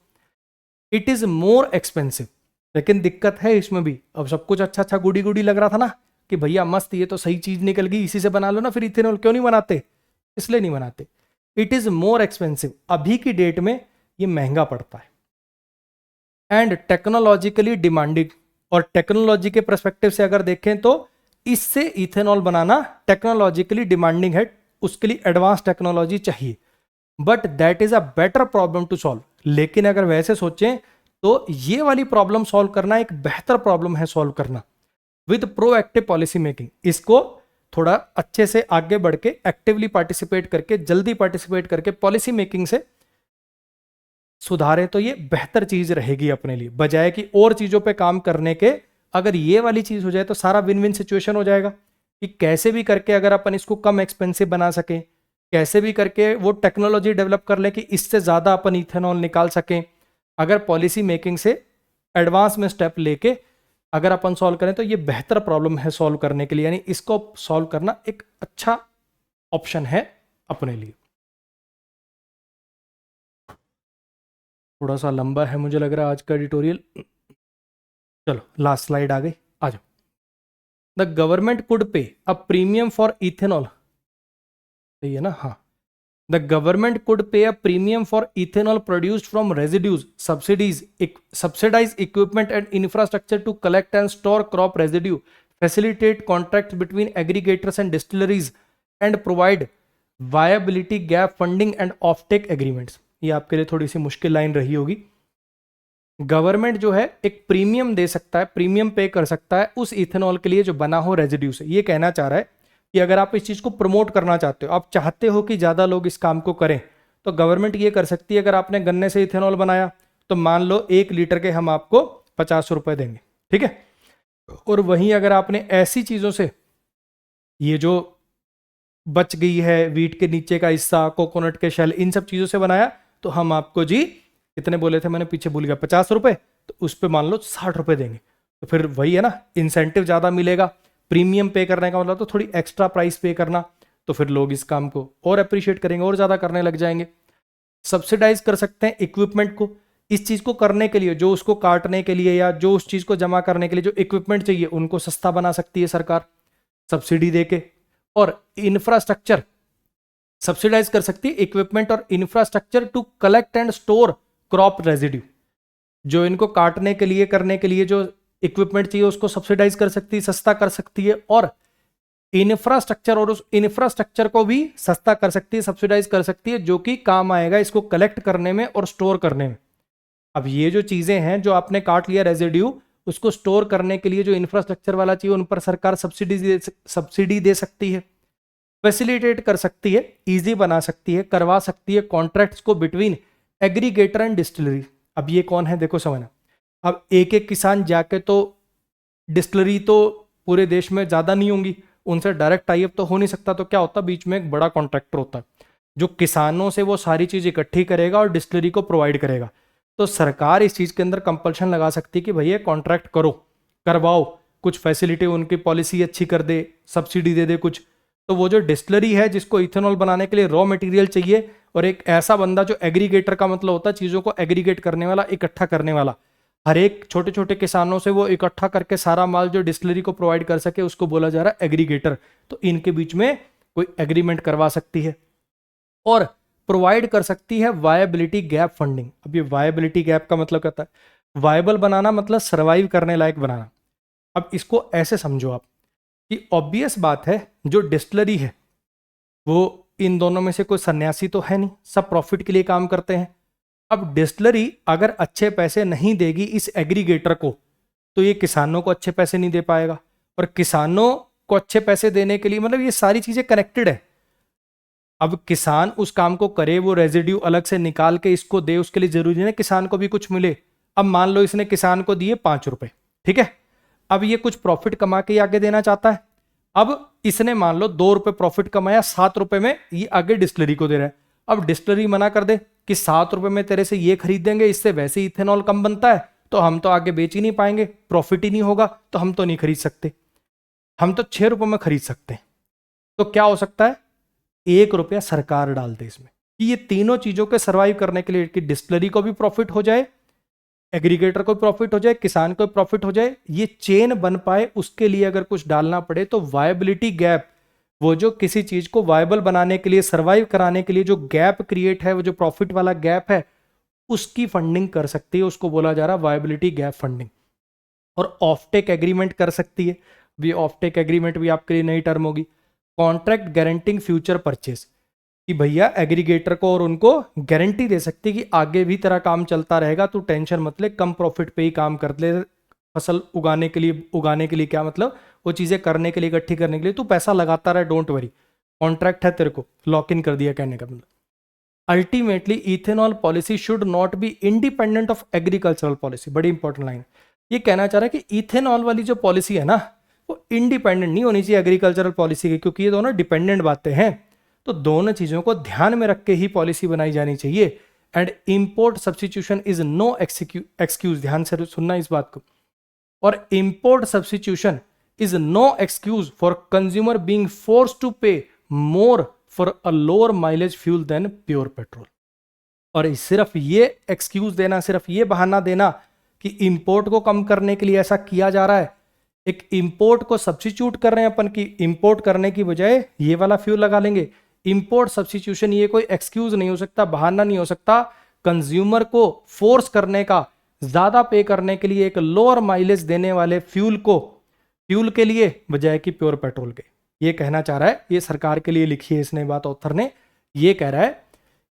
A: It is more expensive. लेकिन दिक्कत है इसमें भी, अब सब कुछ अच्छा अच्छा गुडी गुडी लग रहा था ना कि भैया मस्त ये तो सही चीज निकल गई, इसी से बना लो ना, फिर इथेनॉल क्यों नहीं बनाते? इसलिए नहीं बनाते। इट इज मोर एक्सपेंसिव, अभी की डेट में ये महंगा पड़ता है एंड टेक्नोलॉजिकली डिमांडिंग। और टेक्नोलॉजी के परस्पेक्टिव से अगर देखें तो इससे इथेनॉल बनाना टेक्नोलॉजिकली डिमांडिंग है, उसके लिए एडवांस टेक्नोलॉजी चाहिए, but that is a better problem to solve. लेकिन अगर वैसे सोचें तो ये वाली प्रॉब्लम सॉल्व करना एक बेहतर प्रॉब्लम है सॉल्व करना विद प्रोएक्टिव पॉलिसी मेकिंग। इसको थोड़ा अच्छे से आगे बढ़ के एक्टिवली पार्टिसिपेट करके, जल्दी पार्टिसिपेट करके पॉलिसी मेकिंग से सुधारे तो ये बेहतर चीज रहेगी अपने लिए, बजाय कि और चीजों पे काम करने के। अगर ये वाली चीज हो जाए तो सारा विन विन सिचुएशन हो जाएगा कि कैसे भी करके अगर अपन इसको कम एक्सपेंसिव बना सकें, कैसे भी करके वो टेक्नोलॉजी डेवलप कर ले कि इससे ज्यादा अपन इथेनॉल निकाल सकें। अगर पॉलिसी मेकिंग से एडवांस में स्टेप लेके अगर अपन सॉल्व करें तो ये बेहतर प्रॉब्लम है सॉल्व करने के लिए, यानी इसको सॉल्व करना एक अच्छा ऑप्शन है अपने लिए। थोड़ा सा लंबा है मुझे लग रहा है आज का एडिटोरियल। चलो लास्ट स्लाइड आ गई, आ जाओ। द गवर्नमेंट कुड पे अ प्रीमियम फॉर इथेनॉल, सही है ना? हाँ। द गवर्नमेंट कुड पे a premium for ethanol produced from residues, subsidize equipment and infrastructure to collect and store crop residue, facilitate contracts between aggregators and distilleries, and provide viability gap funding and offtake agreements। ये आपके लिए थोड़ी सी मुश्किल line रही होगी। Government जो है एक प्रीमियम दे सकता है, प्रीमियम पे कर सकता है उस इथेनॉल के लिए जो बना हो रेजिड्यू से। ये कहना चाह रहा है कि अगर आप इस चीज को प्रमोट करना चाहते हो, आप चाहते हो कि ज्यादा लोग इस काम को करें, तो गवर्नमेंट ये कर सकती है, अगर आपने गन्ने से इथेनॉल बनाया तो मान लो 1 लीटर के हम आपको 50 रुपए देंगे, ठीक है? और वहीं अगर आपने ऐसी चीजों से, ये जो बच गई है वीट के नीचे का हिस्सा, कोकोनट के शेल, इन सब चीजों से बनाया, तो हम आपको जी कितने बोले थे मैंने पीछे भूल गया, 50 रुपए, तो उस पर मान लो 60 रुपए देंगे। तो फिर वही है ना, इंसेंटिव ज्यादा मिलेगा। प्रीमियम पे करने का मतलब तो थोड़ी एक्स्ट्रा प्राइस पे करना, तो फिर लोग इस काम को और अप्रिशिएट करेंगे और ज्यादा करने लग जाएंगे। सब्सिडाइज कर सकते हैं इक्विपमेंट को, इस चीज को करने के लिए, जो उसको काटने के लिए या जो उस चीज को जमा करने के लिए जो इक्विपमेंट चाहिए उनको सस्ता बना सकती है सरकार सब्सिडी देके। और इंफ्रास्ट्रक्चर सब्सिडाइज कर सकती है इक्विपमेंट और infrastructure to collect and store crop residue, जो इनको काटने के लिए करने के लिए जो इक्विपमेंट चाहिए उसको सब्सिडाइज कर सकती है, सस्ता कर सकती है। और इंफ्रास्ट्रक्चर, और उस इंफ्रास्ट्रक्चर को भी सस्ता कर सकती है, सब्सिडाइज कर सकती है, जो कि काम आएगा इसको कलेक्ट करने में और स्टोर करने में। अब ये जो चीजें हैं जो आपने काट लिया रेजिड्यू, उसको स्टोर करने के लिए जो इंफ्रास्ट्रक्चर वाला चाहिए उन पर सरकार सब्सिडी दे सकती है, फैसिलिटेट कर सकती है, इजी बना सकती है, करवा सकती है कॉन्ट्रैक्ट्स को बिटवीन एग्रीगेटर एंड डिस्टिलरी। अब ये कौन है देखो समझना, अब एक एक किसान जाके तो, डिस्टिलरी तो पूरे देश में ज्यादा नहीं होंगी, उनसे डायरेक्ट टाइप तो हो नहीं सकता, तो क्या होता, बीच में एक बड़ा कॉन्ट्रैक्टर होता है जो किसानों से वो सारी चीज इकट्ठी करेगा और डिस्टिलरी को प्रोवाइड करेगा। तो सरकार इस चीज के अंदर कंपल्शन लगा सकती है कि भैया कॉन्ट्रैक्ट करो, करवाओ, कुछ फैसिलिटी उनकी पॉलिसी अच्छी कर दे, सब्सिडी दे दे कुछ। तो वो जो डिस्टिलरी है जिसको इथेनॉल बनाने के लिए रॉ मटेरियल चाहिए, और एक ऐसा बंदा जो एग्रीगेटर का मतलब होता है चीजों को एग्रीगेट करने वाला, इकट्ठा करने वाला, हर एक छोटे छोटे किसानों से वो इकट्ठा करके सारा माल जो डिस्टिलरी को प्रोवाइड कर सके उसको बोला जा रहा है एग्रीगेटर। तो इनके बीच में कोई एग्रीमेंट करवा सकती है और प्रोवाइड कर सकती है वायबिलिटी गैप फंडिंग। अब ये वायबिलिटी गैप का मतलब कहता है वायबल बनाना, मतलब सर्वाइव करने लायक बनाना। अब इसको ऐसे समझो आप कि ऑब्वियस बात है जो डिस्टिलरी है वो इन दोनों में से कोई सन्यासी तो है नहीं, सब प्रॉफिट के लिए काम करते हैं। अब डिस्टिलरी अगर अच्छे पैसे नहीं देगी इस एग्रीगेटर को, तो ये किसानों को अच्छे पैसे नहीं दे पाएगा, और किसानों को अच्छे पैसे देने के लिए मतलब ये सारी चीजें कनेक्टेड है। अब किसान उस काम को करे, वो रेजिड्यू अलग से निकाल के इसको दे, उसके लिए जरूरी है किसान को भी कुछ मिले। अब मान लो इसने किसान को दिए 5 रुपए, ठीक है, अब ये कुछ प्रॉफिट कमा के आगे देना चाहता है। अब इसने मान लो 2 रुपए प्रॉफिट कमाया, 7 रुपए में ये आगे डिस्टिलरी को दे रहा है। अब डिस्टिलरी मना कर दे कि 7 रुपए में तेरे से ये खरीद देंगे, इससे वैसे इथेनॉल कम बनता है, तो हम तो आगे बेच ही नहीं पाएंगे, प्रॉफिट ही नहीं होगा, तो हम तो नहीं खरीद सकते, हम तो 6 रुपए में खरीद सकते हैं। तो क्या हो सकता है, 1 रुपया सरकार डाल दे इसमें, कि ये तीनों चीजों के सर्वाइव करने के लिए कि डिस्टिलरी को भी प्रॉफिट हो जाए, एग्रीगेटर को प्रॉफिट हो जाए, किसान को प्रॉफिट हो जाए, ये चेन बन पाए, उसके लिए अगर कुछ डालना पड़े तो वायबिलिटी गैप, वो जो किसी चीज को वायबल बनाने के लिए, सर्वाइव कराने के लिए जो गैप क्रिएट है, वो जो प्रॉफिट वाला गैप है, उसकी फंडिंग कर सकती है, उसको बोला जा रहा है वायबिलिटी गैप फंडिंग। और ऑफटेक एग्रीमेंट कर सकती है, भी ऑफटेक एग्रीमेंट भी आपके लिए नई टर्म होगी। कॉन्ट्रैक्ट गारंटिंग फ्यूचर परचेज, कि भैया एग्रीगेटर को और उनको गारंटी दे सकती है कि आगे भी तेरा काम चलता रहेगा, तू टेंशन मत ले, कम प्रॉफिट पे ही काम कर ले, फसल उगाने के लिए क्या मतलब, वो चीजें करने के लिए, इकट्ठी करने के लिए तू पैसा लगाता रहे, डोंट वरी, कॉन्ट्रैक्ट है तेरे को, लॉक इन कर दिया, कहने का मतलब। Ultimately ethanol policy should not be independent of agricultural policy, बड़ी इंपॉर्टेंट लाइन। ये कहना चाह रहा है कि इथेनॉल वाली जो पॉलिसी है ना, वो इंडिपेंडेंट नहीं होनी चाहिए एग्रीकल्चरल पॉलिसी की, क्योंकि ये दोनों डिपेंडेंट बातें हैं। तो दोनों चीजों को ध्यान में रख के ही पॉलिसी बनाई जानी चाहिए। And import substitution is no excuse, ध्यान से सुनना इस बात को। और import substitution is no excuse for consumer being force to pay more for a lower mileage fuel than pure petrol. और सिर्फ ये एक्सक्यूज देना, सिर्फ ये बहाना देना कि इंपोर्ट को कम करने के लिए ऐसा किया जा रहा है, एक इंपोर्ट को सब्स्टिट्यूट कर रहे हैं अपन, की इंपोर्ट करने की बजाय ये वाला फ्यूल लगा लेंगे, इंपोर्ट सब्स्टिट्यूशन ये कोई एक्सक्यूज नहीं हो सकता, बहाना नहीं हो सकता कंज्यूमर को फोर्स करने का, ज्यादा पे करने के लिए एक लोअर माइलेज देने वाले फ्यूल के लिए, बजाय कि प्योर पेट्रोल के। ये कहना चाह रहा है, ये सरकार के लिए लिखी है इसने बात, ऑथर ने ये कह रहा है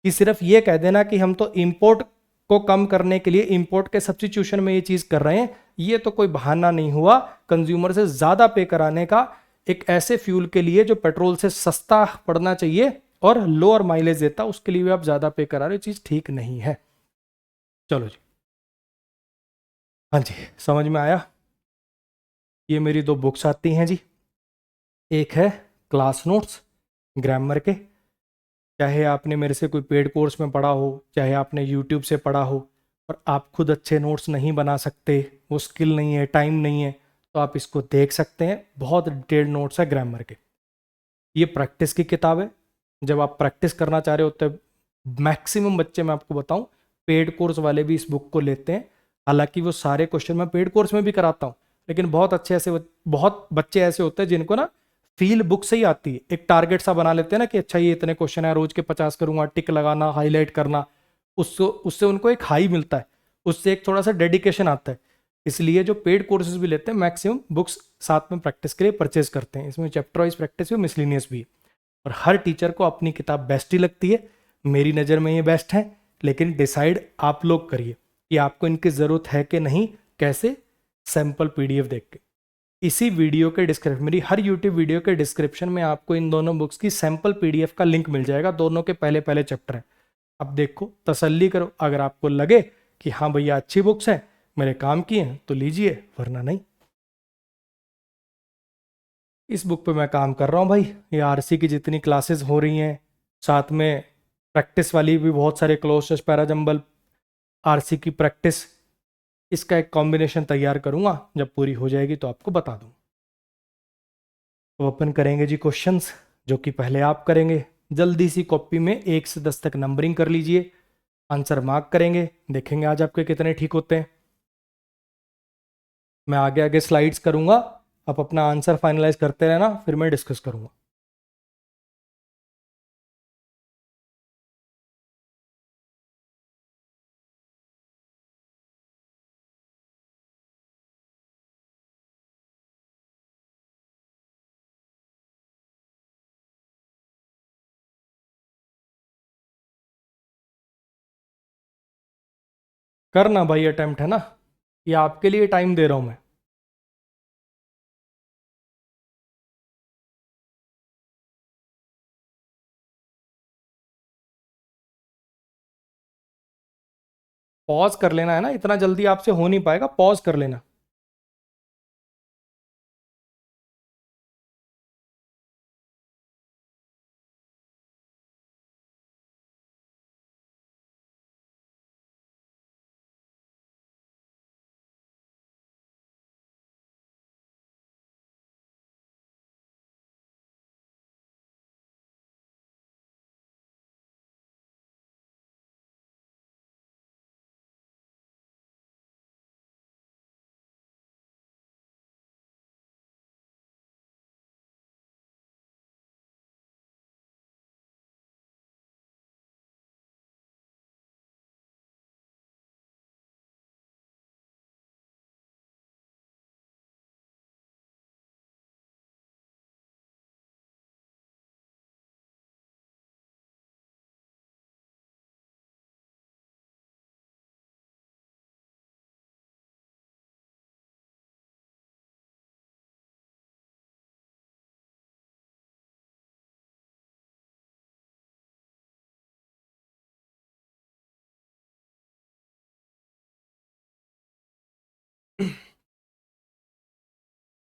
A: कि सिर्फ ये कह देना कि हम तो इंपोर्ट को कम करने के लिए इंपोर्ट के सब्स्टिट्यूशन में ये चीज कर रहे हैं, ये तो कोई बहाना नहीं हुआ कंज्यूमर से ज्यादा पे कराने का, एक ऐसे फ्यूल के लिए जो पेट्रोल से सस्ता पड़ना चाहिए और लोअर माइलेज देता, उसके लिए भी आप ज्यादा पे करा रहे हो, चीज ठीक नहीं है। चलो जी, हाँ जी, समझ में आया। ये मेरी दो बुक्स आती हैं जी, एक है क्लास नोट्स ग्रामर के, चाहे आपने मेरे से कोई पेड कोर्स में पढ़ा हो, चाहे आपने यूट्यूब से पढ़ा हो, और आप खुद अच्छे नोट्स नहीं बना सकते, वो स्किल नहीं है, टाइम नहीं है, तो आप इसको देख सकते हैं, बहुत डिटेल्ड नोट्स है ग्रामर के। ये प्रैक्टिस की किताब है, जब आप प्रैक्टिस करना चाह रहे होते हैं, मैक्सिमम बच्चे मैं आपको बताऊं पेड कोर्स वाले भी इस बुक को लेते हैं। हालांकि वो सारे क्वेश्चन मैं पेड कोर्स में भी कराता हूं, लेकिन बहुत बच्चे ऐसे होते हैं जिनको ना फील बुक से ही आती है, एक टारगेट सा बना लेते हैं ना कि अच्छा ये इतने क्वेश्चन है, रोज के 50 करूंगा, टिक लगाना, हाईलाइट करना, उससे उससे उनको एक हाई मिलता है, उससे एक थोड़ा सा डेडिकेशन आता है। इसलिए जो पेड कोर्सेज भी लेते हैं मैक्सिमम बुक्स साथ में प्रैक्टिस के लिए परचेज करते हैं, इसमें चैप्टर वाइज प्रैक्टिस भी, मिसलिनियस भी। और हर टीचर को अपनी किताब बेस्ट ही लगती है, मेरी नज़र में ये बेस्ट है, लेकिन डिसाइड आप लोग करिए कि आपको इनकी ज़रूरत है कि नहीं, कैसे, सैम्पल पीडीएफ देख के। इसी वीडियो के डिस्क्रिप्शन, मेरी हर यूट्यूब वीडियो के डिस्क्रिप्शन में आपको इन दोनों बुक्स की सैम्पल पीडीएफ का लिंक मिल जाएगा, दोनों के पहले पहले चैप्टर हैं। अब देखो, तसल्ली करो, अगर आपको लगे कि हाँ भैया अच्छी बुक्स हैं, मेरे काम की हैं, तो लीजिए, वरना नहीं। इस बुक पे मैं काम कर रहा हूँ भाई, ये आरसी की जितनी क्लासेस हो रही हैं, साथ में प्रैक्टिस वाली भी बहुत सारे क्लोज पैराजंबल, आरसी की प्रैक्टिस, इसका एक कॉम्बिनेशन तैयार करूँगा, जब पूरी हो जाएगी तो आपको बता दूँ। तो अपन करेंगे जी क्वेश्चंस, जो कि पहले आप करेंगे, जल्दी सी कॉपी में 1 से 10 तक नंबरिंग कर लीजिए, आंसर मार्क करेंगे, देखेंगे आज आपके कितने ठीक होते हैं। मैं आगे आगे स्लाइड्स करूंगा, आप अपना आंसर फाइनलाइज करते रहना, फिर मैं डिस्कस करूंगा। करना भाई अटेम्प्ट, है ना, ये आपके लिए टाइम दे रहा हूं मैं। पॉज कर लेना, है ना, इतना जल्दी आपसे हो नहीं पाएगा, पॉज कर लेना।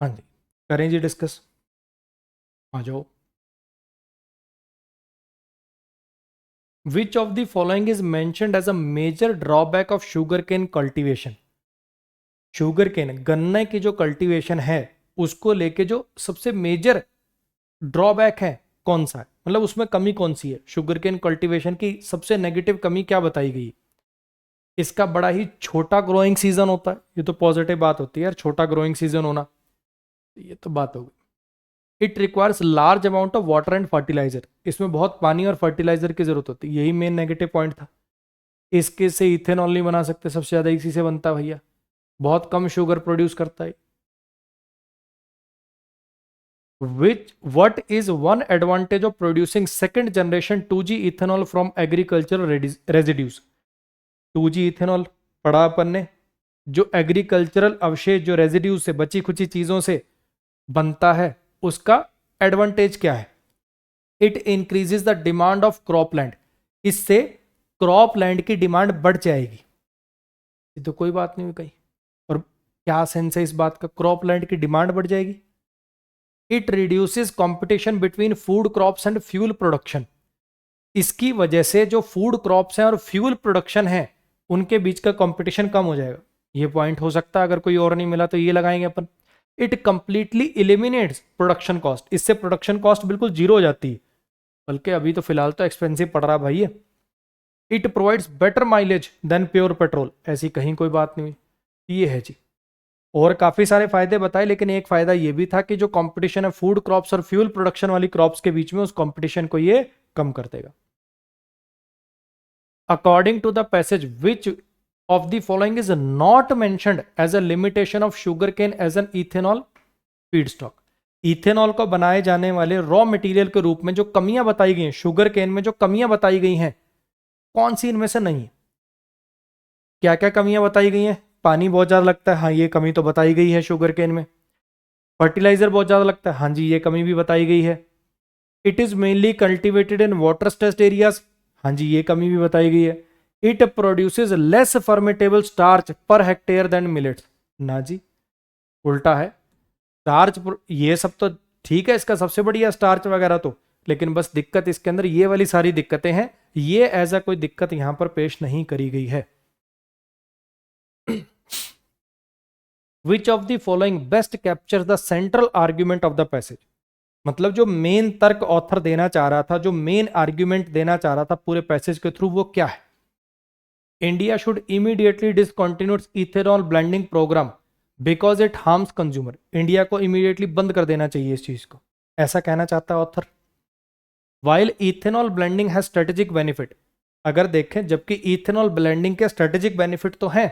A: हाँ जी, करें जी डिस्कस, आ जाओ। Which of the following is mentioned as a major drawback of sugarcane cultivation? Sugarcane गन्ने की जो कल्टीवेशन है उसको लेके जो सबसे मेजर ड्रॉबैक है कौन सा है, मतलब उसमें कमी कौन सी है, शुगर केन कल्टीवेशन की सबसे नेगेटिव कमी क्या बताई गई? इसका बड़ा ही छोटा ग्रोइंग सीजन होता है, ये तो पॉजिटिव बात होती है यार, छोटा ग्रोइंग सीजन होना, ये तो बात हो गई। It requires large amount of water and fertiliser, इसमें बहुत पानी और फर्टिलाइजर की जरूरत होती है, यही मेन नेगेटिव पॉइंट था। इसके से इथेनॉल नहीं बना सकते, सबसे ज्यादा इसी से बनता है भैया, बहुत कम शुगर प्रोड्यूस करता है। Which what is one advantage of producing second generation 2G ethanol from agricultural residues? 2G ethanol पढ़ा अपन ने, जो एग्रीकल्चरल अवशेष जो रेजिड्यूज से बची खुची चीजों से बनता है, उसका एडवांटेज क्या है? It increases the demand of cropland, इससे क्रॉपलैंड की डिमांड बढ़ जाएगी, ये तो कोई बात नहीं हुई कहीं। और क्या सेंस है इस बात का, क्रॉपलैंड की डिमांड बढ़ जाएगी? It reduces competition between food crops and fuel production, इसकी वजह से जो फूड क्रॉप्स हैं और फ्यूल प्रोडक्शन है उनके बीच का कंपटीशन कम हो जाएगा, ये पॉइंट हो सकता है, अगर कोई और नहीं मिला तो ये लगाएंगे अपन। It completely eliminates production cost, इससे प्रोडक्शन कॉस्ट बिल्कुल जीरो हो जाती है, बल्कि अभी तो फिलहाल तो एक्सपेंसिव पड़ रहा भाई। It provides better mileage than pure petrol, ऐसी कहीं कोई बात नहीं हुई, ये है जी। और काफी सारे फायदे बताए, लेकिन एक फायदा ये भी था कि जो कंपटीशन है फूड क्रॉप्स और फ्यूल प्रोडक्शन वाली क्रॉप्स के बीच में, उस कंपटीशन को ये कम कर देगा। According to the passage which of the following is not mentioned as a limitation of sugarcane as an ethanol feedstock? Ethanol को बनाए जाने वाले रॉ मटेरियल के रूप में जो कमियां बताई गई हैं, शुगर केन में जो कमियां बताई गई हैं, कौन सी इनमें से नहीं है? क्या क्या कमियां बताई गई हैं? पानी बहुत ज्यादा लगता है, हाँ ये कमी तो बताई गई है शुगर केन में। फर्टिलाइजर बहुत ज्यादा लगता है, हाँ जी ये कमी भी बताई गई है। It is mainly cultivated in water stressed areas, हाँ जी ये कमी भी बताई गई है। It produces less फर्मेटेबल starch per hectare then millets, ना जी उल्टा है। स्टार्च ये सब तो ठीक है, इसका सबसे बढ़िया स्टार्च वगैरह तो, लेकिन बस दिक्कत इसके अंदर ये वाली सारी दिक्कतें हैं, ये एज अ कोई दिक्कत यहां पर पेश नहीं करी गई है। Which of the following best capture the central argument of the passage? मतलब जो मेन तर्क ऑथर देना चाह रहा था, जो मेन आर्ग्यूमेंट देना चाह रहा था पूरे पैसेज के थ्रू, वो क्या है? India should immediately discontinue ethanol blending programme because it harms consumer, India को इमीडिएटली बंद कर देना चाहिए इस चीज को, ऐसा कहना चाहता है ऑथर। वाइल इथेनॉल ब्लेंडिंग है स्ट्रेटेजिक बेनिफिट, अगर देखें जबकि इथेनॉल ब्लेंडिंग के स्ट्रेटेजिक बेनिफिट तो हैं,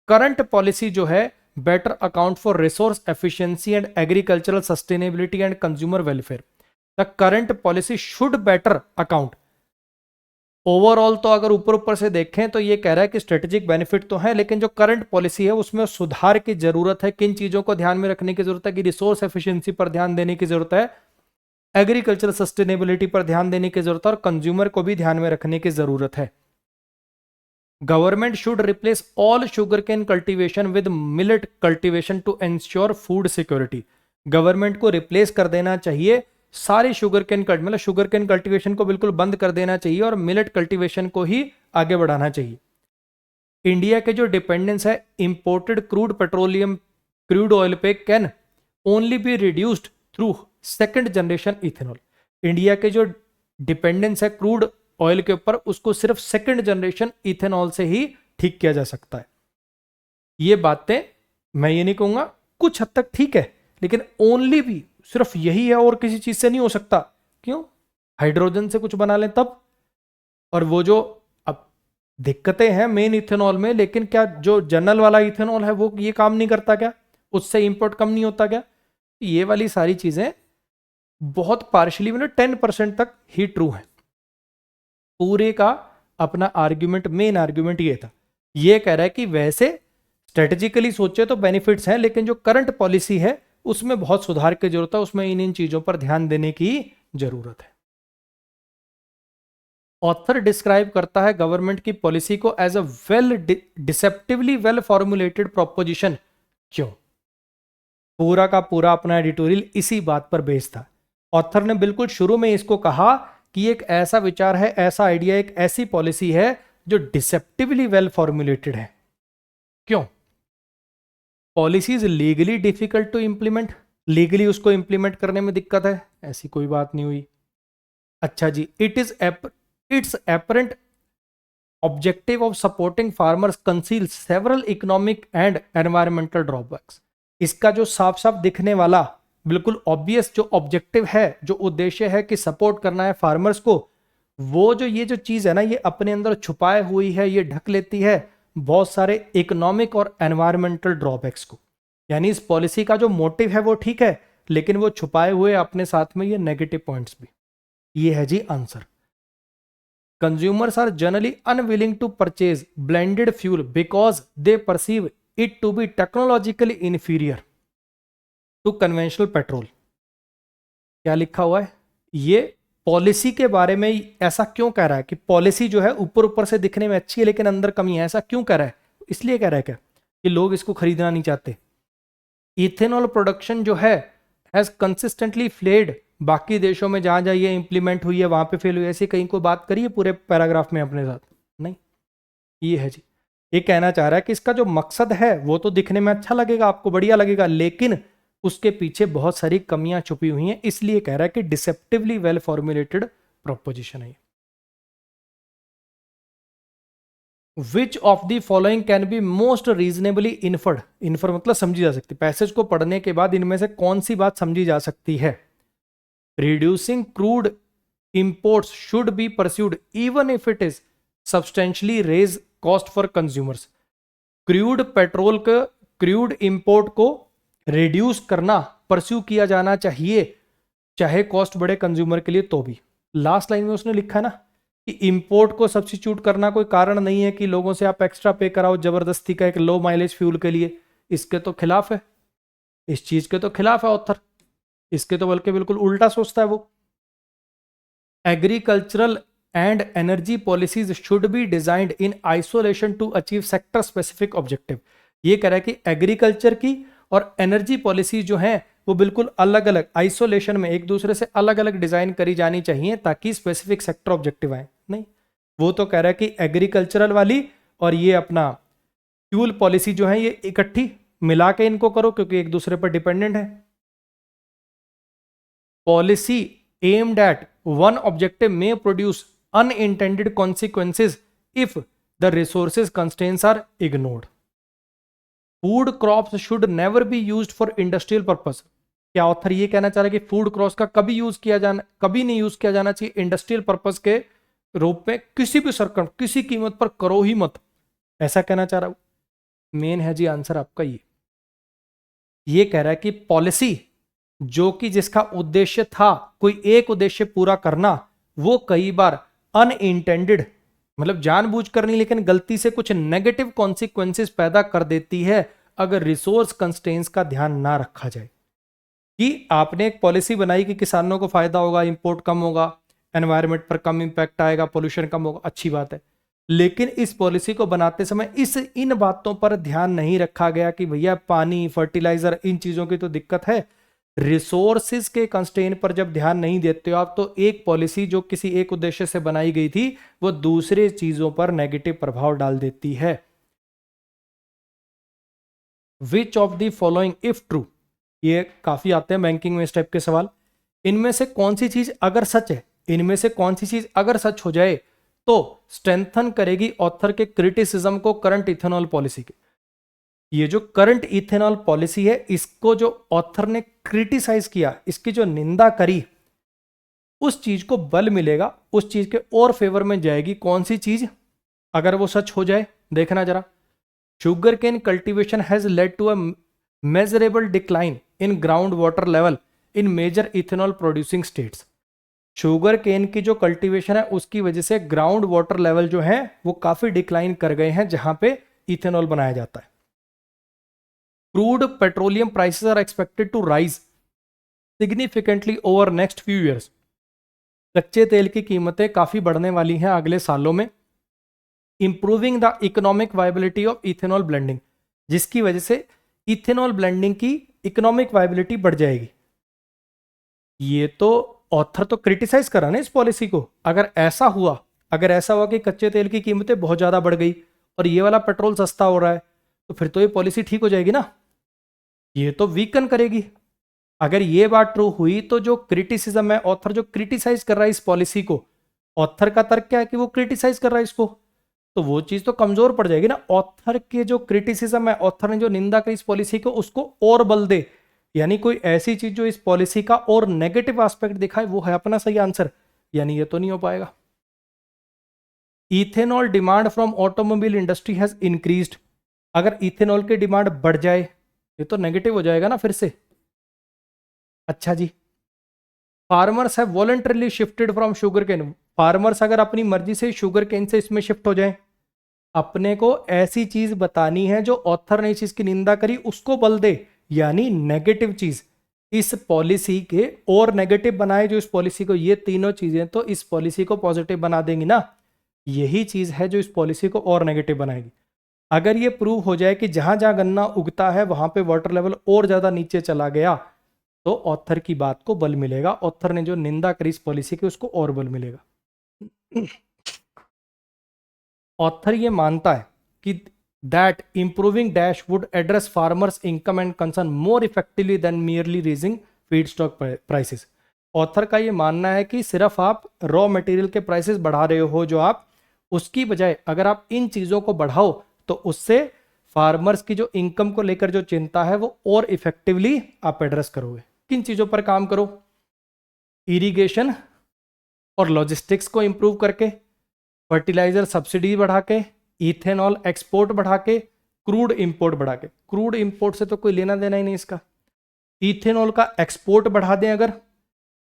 A: करंट पॉलिसी जो है better account for resource efficiency and agricultural sustainability and consumer welfare, the current policy should better account. Overall तो अगर ऊपर ऊपर से देखें तो ये कह रहा है कि स्ट्रेटेजिक बेनिफिट तो है, लेकिन जो करंट पॉलिसी है उसमें सुधार की जरूरत है। किन चीजों को ध्यान में रखने की जरूरत है? कि रिसोर्स एफिशिएंसी पर ध्यान देने की जरूरत है, एग्रीकल्चर सस्टेनेबिलिटी पर ध्यान देने की जरूरत है, और कंज्यूमर को भी ध्यान में रखने की जरूरत है। Government should replace all sugarcane cultivation with millet cultivation to ensure food security, government को रिप्लेस कर देना चाहिए सारी शुगर केन मतलब शुगर केन कल्टीवेशन को बिल्कुल बंद कर देना चाहिए और मिलेट कल्टीवेशन को ही आगे बढ़ाना चाहिए। इंडिया के जो डिपेंडेंस है इंपोर्टेड क्रूड ऑयल पे can only be reduced through second generation ethanol, India के जो डिपेंडेंस है क्रूड ऑयल के ऊपर, उसको सिर्फ सेकंड जनरेशन इथेनॉल से ही ठीक किया जा सकता है। ये बातें मैं ये नहीं कहूंगा, कुछ हद तक ठीक है, लेकिन ओनली भी सिर्फ यही है और किसी चीज से नहीं हो सकता। क्यों? हाइड्रोजन से कुछ बना लें तब। और वो जो अब दिक्कतें हैं मेन इथेनॉल में, लेकिन क्या जो जनरल वाला इथेनॉल है वो ये काम नहीं करता क्या? उससे इंपोर्ट कम नहीं होता क्या? ये वाली सारी चीजें बहुत पार्शली मतलब 10% तक ही ट्रू है। पूरे का अपना आर्ग्यूमेंट, मेन आर्ग्यूमेंट ये था, ये कह रहा है कि वैसे स्ट्रेटेजिकली सोचे तो बेनिफिट्स हैं, लेकिन जो करंट पॉलिसी है उसमें बहुत सुधार की जरूरत है, उसमें इन चीजों पर ध्यान देने की जरूरत है। ऑथर डिस्क्राइब करता है गवर्नमेंट की पॉलिसी को as a deceptively well formulated proposition. क्यों? पूरा का पूरा अपना एडिटोरियल इसी बात पर बेस्ड था। ऑथर ने बिल्कुल शुरू में इसको कहा कि एक ऐसा विचार है, ऐसा आइडिया, एक ऐसी पॉलिसी है जो डिसेप्टिवली वेल फॉर्मुलेटेड है। क्यों? Policy is legally difficult to implement, legally उसको इंप्लीमेंट करने में दिक्कत है, ऐसी कोई बात नहीं हुई। अच्छा जी, its apparent objective of supporting farmers conceal several economic and environmental drawbacks. इसका जो साफ साफ दिखने वाला बिल्कुल ऑब्वियस जो ऑब्जेक्टिव है, जो उद्देश्य है कि सपोर्ट करना है फार्मर्स को, वो जो ये जो चीज है ना, ये अपने अंदर छुपाए हुई है, ये ढक लेती है बहुत सारे इकोनॉमिक और एनवायरमेंटल ड्रॉबैक्स को। यानी इस पॉलिसी का जो मोटिव है वो ठीक है, लेकिन वो छुपाए हुए अपने साथ में ये नेगेटिव पॉइंट्स भी। ये है जी answer. Consumers are generally unwilling to purchase blended fuel because they perceive it to be technologically inferior to conventional petrol. क्या लिखा हुआ है? ये पॉलिसी के बारे में ऐसा क्यों कह रहा है कि पॉलिसी जो है ऊपर ऊपर से दिखने में अच्छी है लेकिन अंदर कमी है, ऐसा क्यों कह रहा है? इसलिए कह रहा है क्या कि लोग इसको खरीदना नहीं चाहते। इथेनॉल प्रोडक्शन जो है हैज कंसिस्टेंटली फ्लेड, बाकी देशों में जहां जहां ये इंप्लीमेंट हुई है वहां पे फेल हुई, ऐसी कहीं कोई बात करिए पूरे पैराग्राफ में अपने साथ? नहीं। ये है जी, ये कहना चाह रहा है कि इसका जो मकसद है वो तो दिखने में अच्छा लगेगा, आपको बढ़िया लगेगा, लेकिन उसके पीछे बहुत सारी कमियां छुपी हुई हैं, इसलिए कह रहा है कि डिसेप्टिवली वेल फॉर्मुलेटेड प्रोपोजिशन है। Which of the following can be most reasonably inferred, infer मतलब समझी जा सकती, पैसेज को पढ़ने के बाद इनमें से कौन सी बात समझी जा सकती है? Reducing crude imports should be pursued even if it is substantially raise cost for consumers. Crude petrol का क्रूड इंपोर्ट को रिड्यूस करना परस्यू किया जाना चाहिए, चाहे कॉस्ट बढ़े कंज्यूमर के लिए तो भी। लास्ट लाइन में उसने लिखा है ना कि इंपोर्ट को सब्स्टिट्यूट करना कोई कारण नहीं है कि लोगों से आप एक्स्ट्रा पे कराओ जबरदस्ती का एक लो माइलेज फ्यूल के लिए। इसके तो खिलाफ है, इस चीज के तो खिलाफ है ऑथर, इसके तो बल्कि बिल्कुल उल्टा सोचता है वो। Agricultural and energy policies should be designed in isolation to achieve sector specific objective. ये कह रहा है कि एग्रीकल्चर की और एनर्जी पॉलिसी जो है वो बिल्कुल अलग अलग आइसोलेशन में एक दूसरे से अलग अलग डिजाइन करी जानी चाहिए ताकि स्पेसिफिक सेक्टर ऑब्जेक्टिव आए। नहीं, वो तो कह रहा है कि एग्रीकल्चरल वाली और ये अपना फ्यूल पॉलिसी जो है ये इकट्ठी मिला के इनको करो क्योंकि एक दूसरे पर डिपेंडेंट है। Policy aimed at one objective may produce unintended consequences if the resources constraints are ignored. Food crops should never be used for industrial purpose. क्या ऑथर ये कहना चाह रहा है कि फूड क्रॉप्स का कभी नहीं यूज किया जाना चाहिए इंडस्ट्रियल पर्पस के रूप में, किसी भी सरकम किसी कीमत पर करो ही मत, ऐसा कहना चाह रहा हूं? मेन है जी आंसर आपका ये कह रहा है कि पॉलिसी जो कि जिसका उद्देश्य था कोई एक उद्देश्य पूरा करना, वो कई बार अनइंटेंडेड मतलब जानबूझकर नहीं लेकिन गलती से कुछ नेगेटिव कॉन्सिक्वेंसेस पैदा कर देती है अगर रिसोर्स कंस्ट्रेंट्स का ध्यान ना रखा जाए। कि आपने एक पॉलिसी बनाई कि किसानों को फायदा होगा, इंपोर्ट कम होगा, एनवायरनमेंट पर कम इंपैक्ट आएगा, पोल्यूशन कम होगा, अच्छी बात है, लेकिन इस पॉलिसी को बनाते समय इन बातों पर ध्यान नहीं रखा गया कि भैया पानी, फर्टिलाइजर, इन चीजों की तो दिक्कत है। रिसोर्सेज के कंस्ट्रेंट पर जब ध्यान नहीं देते हो आप तो एक पॉलिसी जो किसी एक उद्देश्य से बनाई गई थी वो दूसरे चीजों पर नेगेटिव प्रभाव डाल देती है। Which of the following if true, ये काफी आते हैं बैंकिंग में इस टाइप के सवाल, इनमें से कौन सी चीज अगर सच है, इनमें से कौन सी चीज अगर सच हो जाए तो स्ट्रेंथन करेगी ऑथर के क्रिटिसिज्म को करंट इथेनॉल पॉलिसी के। ये जो करंट इथेनॉल पॉलिसी है इसको जो ऑथर ने क्रिटिसाइज किया, इसकी जो निंदा करी, उस चीज को बल मिलेगा, उस चीज के और फेवर में जाएगी। कौन सी चीज अगर वो सच हो जाए? देखना जरा। Sugarcane cultivation has led to a measurable decline in ground water level in major ethanol producing states. Sugarcane की जो कल्टीवेशन है उसकी वजह से ग्राउंड वाटर लेवल जो है वो काफी डिक्लाइन कर गए हैं जहां पे इथेनॉल बनाया जाता है। Crude petroleum prices are expected to rise significantly over next few years. कच्चे तेल की कीमतें काफी बढ़ने वाली हैं अगले सालों में। Improving the economic viability of ethanol blending, जिसकी वजह से इथेनॉल ब्लेंडिंग की इकोनॉमिक वायबिलिटी बढ़ जाएगी। ये तो ऑथर तो क्रिटिसाइज करा ना इस पॉलिसी को। अगर ऐसा हुआ कि कच्चे तेल की कीमतें बहुत ज़्यादा बढ़ गई और ये वाला पेट्रोल सस्ता हो रहा है, तो फिर तो ये पॉलिसी ठीक हो जाएगी ना, ये तो वीकन करेगी। अगर ये बात ट्रू हुई तो जो क्रिटिसिज्म है, ऑथर जो क्रिटिसाइज कर रहा है इस पॉलिसी को, ऑथर का तर्क क्या है कि वो क्रिटिसाइज कर रहा है इसको, तो वो चीज तो कमजोर पड़ जाएगी ना। ऑथर के जो क्रिटिसिज्म है, ऑथर ने जो निंदा की इस पॉलिसी को, उसको और बल दे, यानी कोई ऐसी चीज जो इस पॉलिसी का और नेगेटिव एस्पेक्ट दिखाए, वो है अपना सही आंसर, यानी ये तो नहीं हो पाएगा। Ethanol demand from automobile industry has increased. अगर इथेनॉल की डिमांड बढ़ जाए, ये तो नेगेटिव हो जाएगा ना फिर से। अच्छा जी, farmers have voluntarily shifted from sugar cane. Farmers अगर अपनी मर्जी से शुगर केन से इसमें शिफ्ट हो जाए, अपने को ऐसी चीज बतानी है जो ऑथर ने इस चीज की निंदा करी, उसको बल दे, यानी नेगेटिव चीज इस पॉलिसी के और नेगेटिव बनाए जो इस पॉलिसी को, ये तीनों चीजें तो इस पॉलिसी को पॉजिटिव बना देंगी ना। यही चीज है जो इस पॉलिसी को और नेगेटिव बनाएगी। अगर ये प्रूव हो जाए कि जहां जहां गन्ना उगता है वहां पे वाटर लेवल और ज्यादा नीचे चला गया, तो ऑथर की बात को बल मिलेगा, ऑथर ने जो निंदा करी इस पॉलिसी की उसको और बल मिलेगा। ऑथर ये मानता है कि that improving dash would address farmers income and concern more effectively than merely raising feed stock prices. Author का ये मानना है कि सिर्फ आप रॉ मटेरियल के प्राइसेस बढ़ा रहे हो जो आप, उसकी बजाय अगर आप इन चीजों को बढ़ाओ तो उससे फार्मर्स की जो इनकम को लेकर जो चिंता है वो और इफेक्टिवली आप एड्रेस करोगे। किन चीजों पर काम करो? इरिगेशन और लॉजिस्टिक्स को इंप्रूव करके, फर्टिलाइजर सब्सिडी बढ़ा के, इथेनॉल एक्सपोर्ट बढ़ा के, क्रूड इंपोर्ट बढ़ा के। क्रूड इंपोर्ट से तो कोई लेना देना ही नहीं इसका। इथेनॉल का एक्सपोर्ट बढ़ा दें अगर,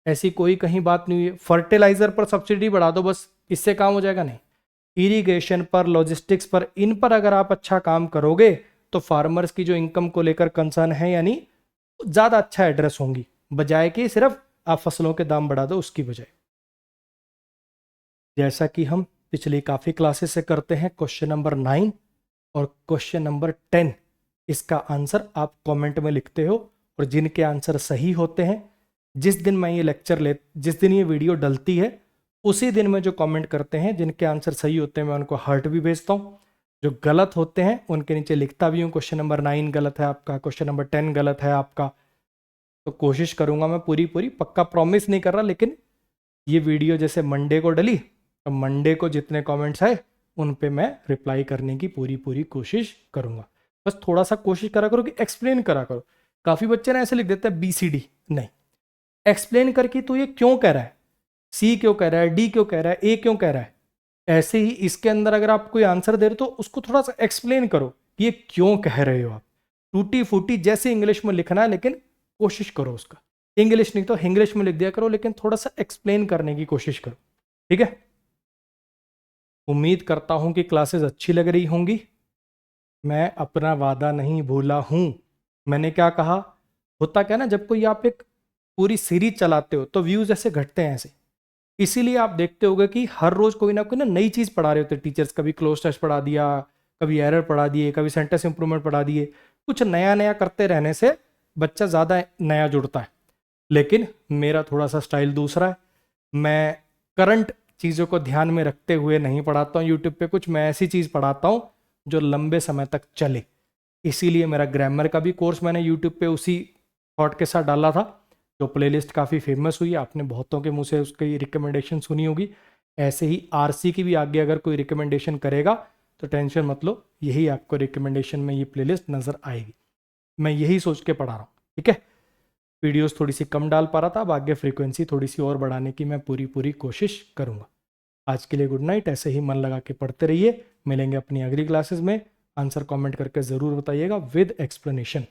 A: ऐसी कोई कहीं बात नहीं हुई। फर्टिलाइजर पर सब्सिडी बढ़ा दो, बस इससे काम हो जाएगा? नहीं। इरिगेशन पर, लॉजिस्टिक्स पर, इन पर अगर आप अच्छा काम करोगे तो फार्मर्स की जो इनकम को लेकर कंसर्न है यानी ज्यादा अच्छा एड्रेस होंगी, बजाय कि सिर्फ आप फसलों के दाम बढ़ा दो उसकी बजाय। जैसा कि हम पिछली काफी क्लासेस से करते हैं, क्वेश्चन नंबर 9 और क्वेश्चन नंबर 10, इसका आंसर आप कमेंट में लिखते हो, और जिनके आंसर सही होते हैं, जिस दिन मैं ये लेक्चर जिस दिन ये वीडियो डलती है उसी दिन में जो कमेंट करते हैं, जिनके आंसर सही होते हैं मैं उनको हार्ट भी भेजता हूँ, जो गलत होते हैं उनके नीचे लिखता भी हूँ क्वेश्चन नंबर 9 गलत है आपका, क्वेश्चन नंबर 10 गलत है आपका। तो कोशिश करूंगा मैं पूरी, पक्का प्रॉमिस नहीं कर रहा, लेकिन ये वीडियो जैसे मंडे को डली तो मंडे को जितने कमेंट्स आए उन पे मैं रिप्लाई करने की पूरी कोशिश करूंगा। बस थोड़ा सा कोशिश करा करो कि एक्सप्लेन करा करो। काफ़ी बच्चे ना ऐसे लिख देते हैं BCD, नहीं, एक्सप्लेन करके तो ये क्यों कह रहा है, C क्यों कह रहा है, D क्यों कह रहा है, A क्यों कह रहा है। ऐसे ही इसके अंदर अगर आप कोई आंसर दे रहे हो तो उसको थोड़ा सा एक्सप्लेन करो कि ये क्यों कह रहे हो आप। टूटी फूटी जैसे इंग्लिश में लिखना है, लेकिन कोशिश करो उसका, इंग्लिश नहीं तो इंग्लिश में लिख दिया करो, लेकिन थोड़ा सा एक्सप्लेन करने की कोशिश करो, ठीक है। उम्मीद करता हूं कि क्लासेस अच्छी लग रही होंगी। मैं अपना वादा नहीं भूला हूं। मैंने क्या कहा, होता क्या ना, जब कोई आप एक पूरी सीरीज चलाते हो तो व्यूज ऐसे घटते हैं ऐसे, इसीलिए आप देखते होगे कि हर रोज कोई ना नई चीज पढ़ा रहे होते टीचर्स। कभी क्लोज टेस्ट पढ़ा दिया, कभी एरर पढ़ा दिए, कभी सेंटेंस इंप्रूवमेंट पढ़ा दिए। कुछ नया नया करते रहने से बच्चा ज़्यादा नया जुड़ता है। लेकिन मेरा थोड़ा सा स्टाइल दूसरा है, मैं करंट चीज़ों को ध्यान में रखते हुए नहीं पढ़ाता हूँ यूट्यूब पे कुछ, मैं ऐसी चीज़ पढ़ाता हूँ जो लंबे समय तक चले। इसीलिए मेरा ग्रामर का भी कोर्स मैंने यूट्यूब पे उसी थॉट के साथ डाला था, जो प्लेलिस्ट काफ़ी फेमस हुई, आपने बहुतों के मुंह से उसकी रिकमेंडेशन सुनी होगी। ऐसे ही RC की भी आगे अगर कोई रिकमेंडेशन करेगा तो टेंशन मत लो, यही आपको रिकमेंडेशन में ये प्लेलिस्ट नज़र आएगी। मैं यही सोच के पढ़ा रहा हूँ, ठीक है। वीडियोस थोड़ी सी कम डाल पा रहा था, अब आगे फ्रीक्वेंसी थोड़ी सी और बढ़ाने की मैं पूरी कोशिश करूँगा। आज के लिए गुड नाइट, ऐसे ही मन लगा के पढ़ते रहिए। मिलेंगे अपनी अगली क्लासेस में। आंसर कमेंट करके ज़रूर बताइएगा विद एक्सप्लेनेशन।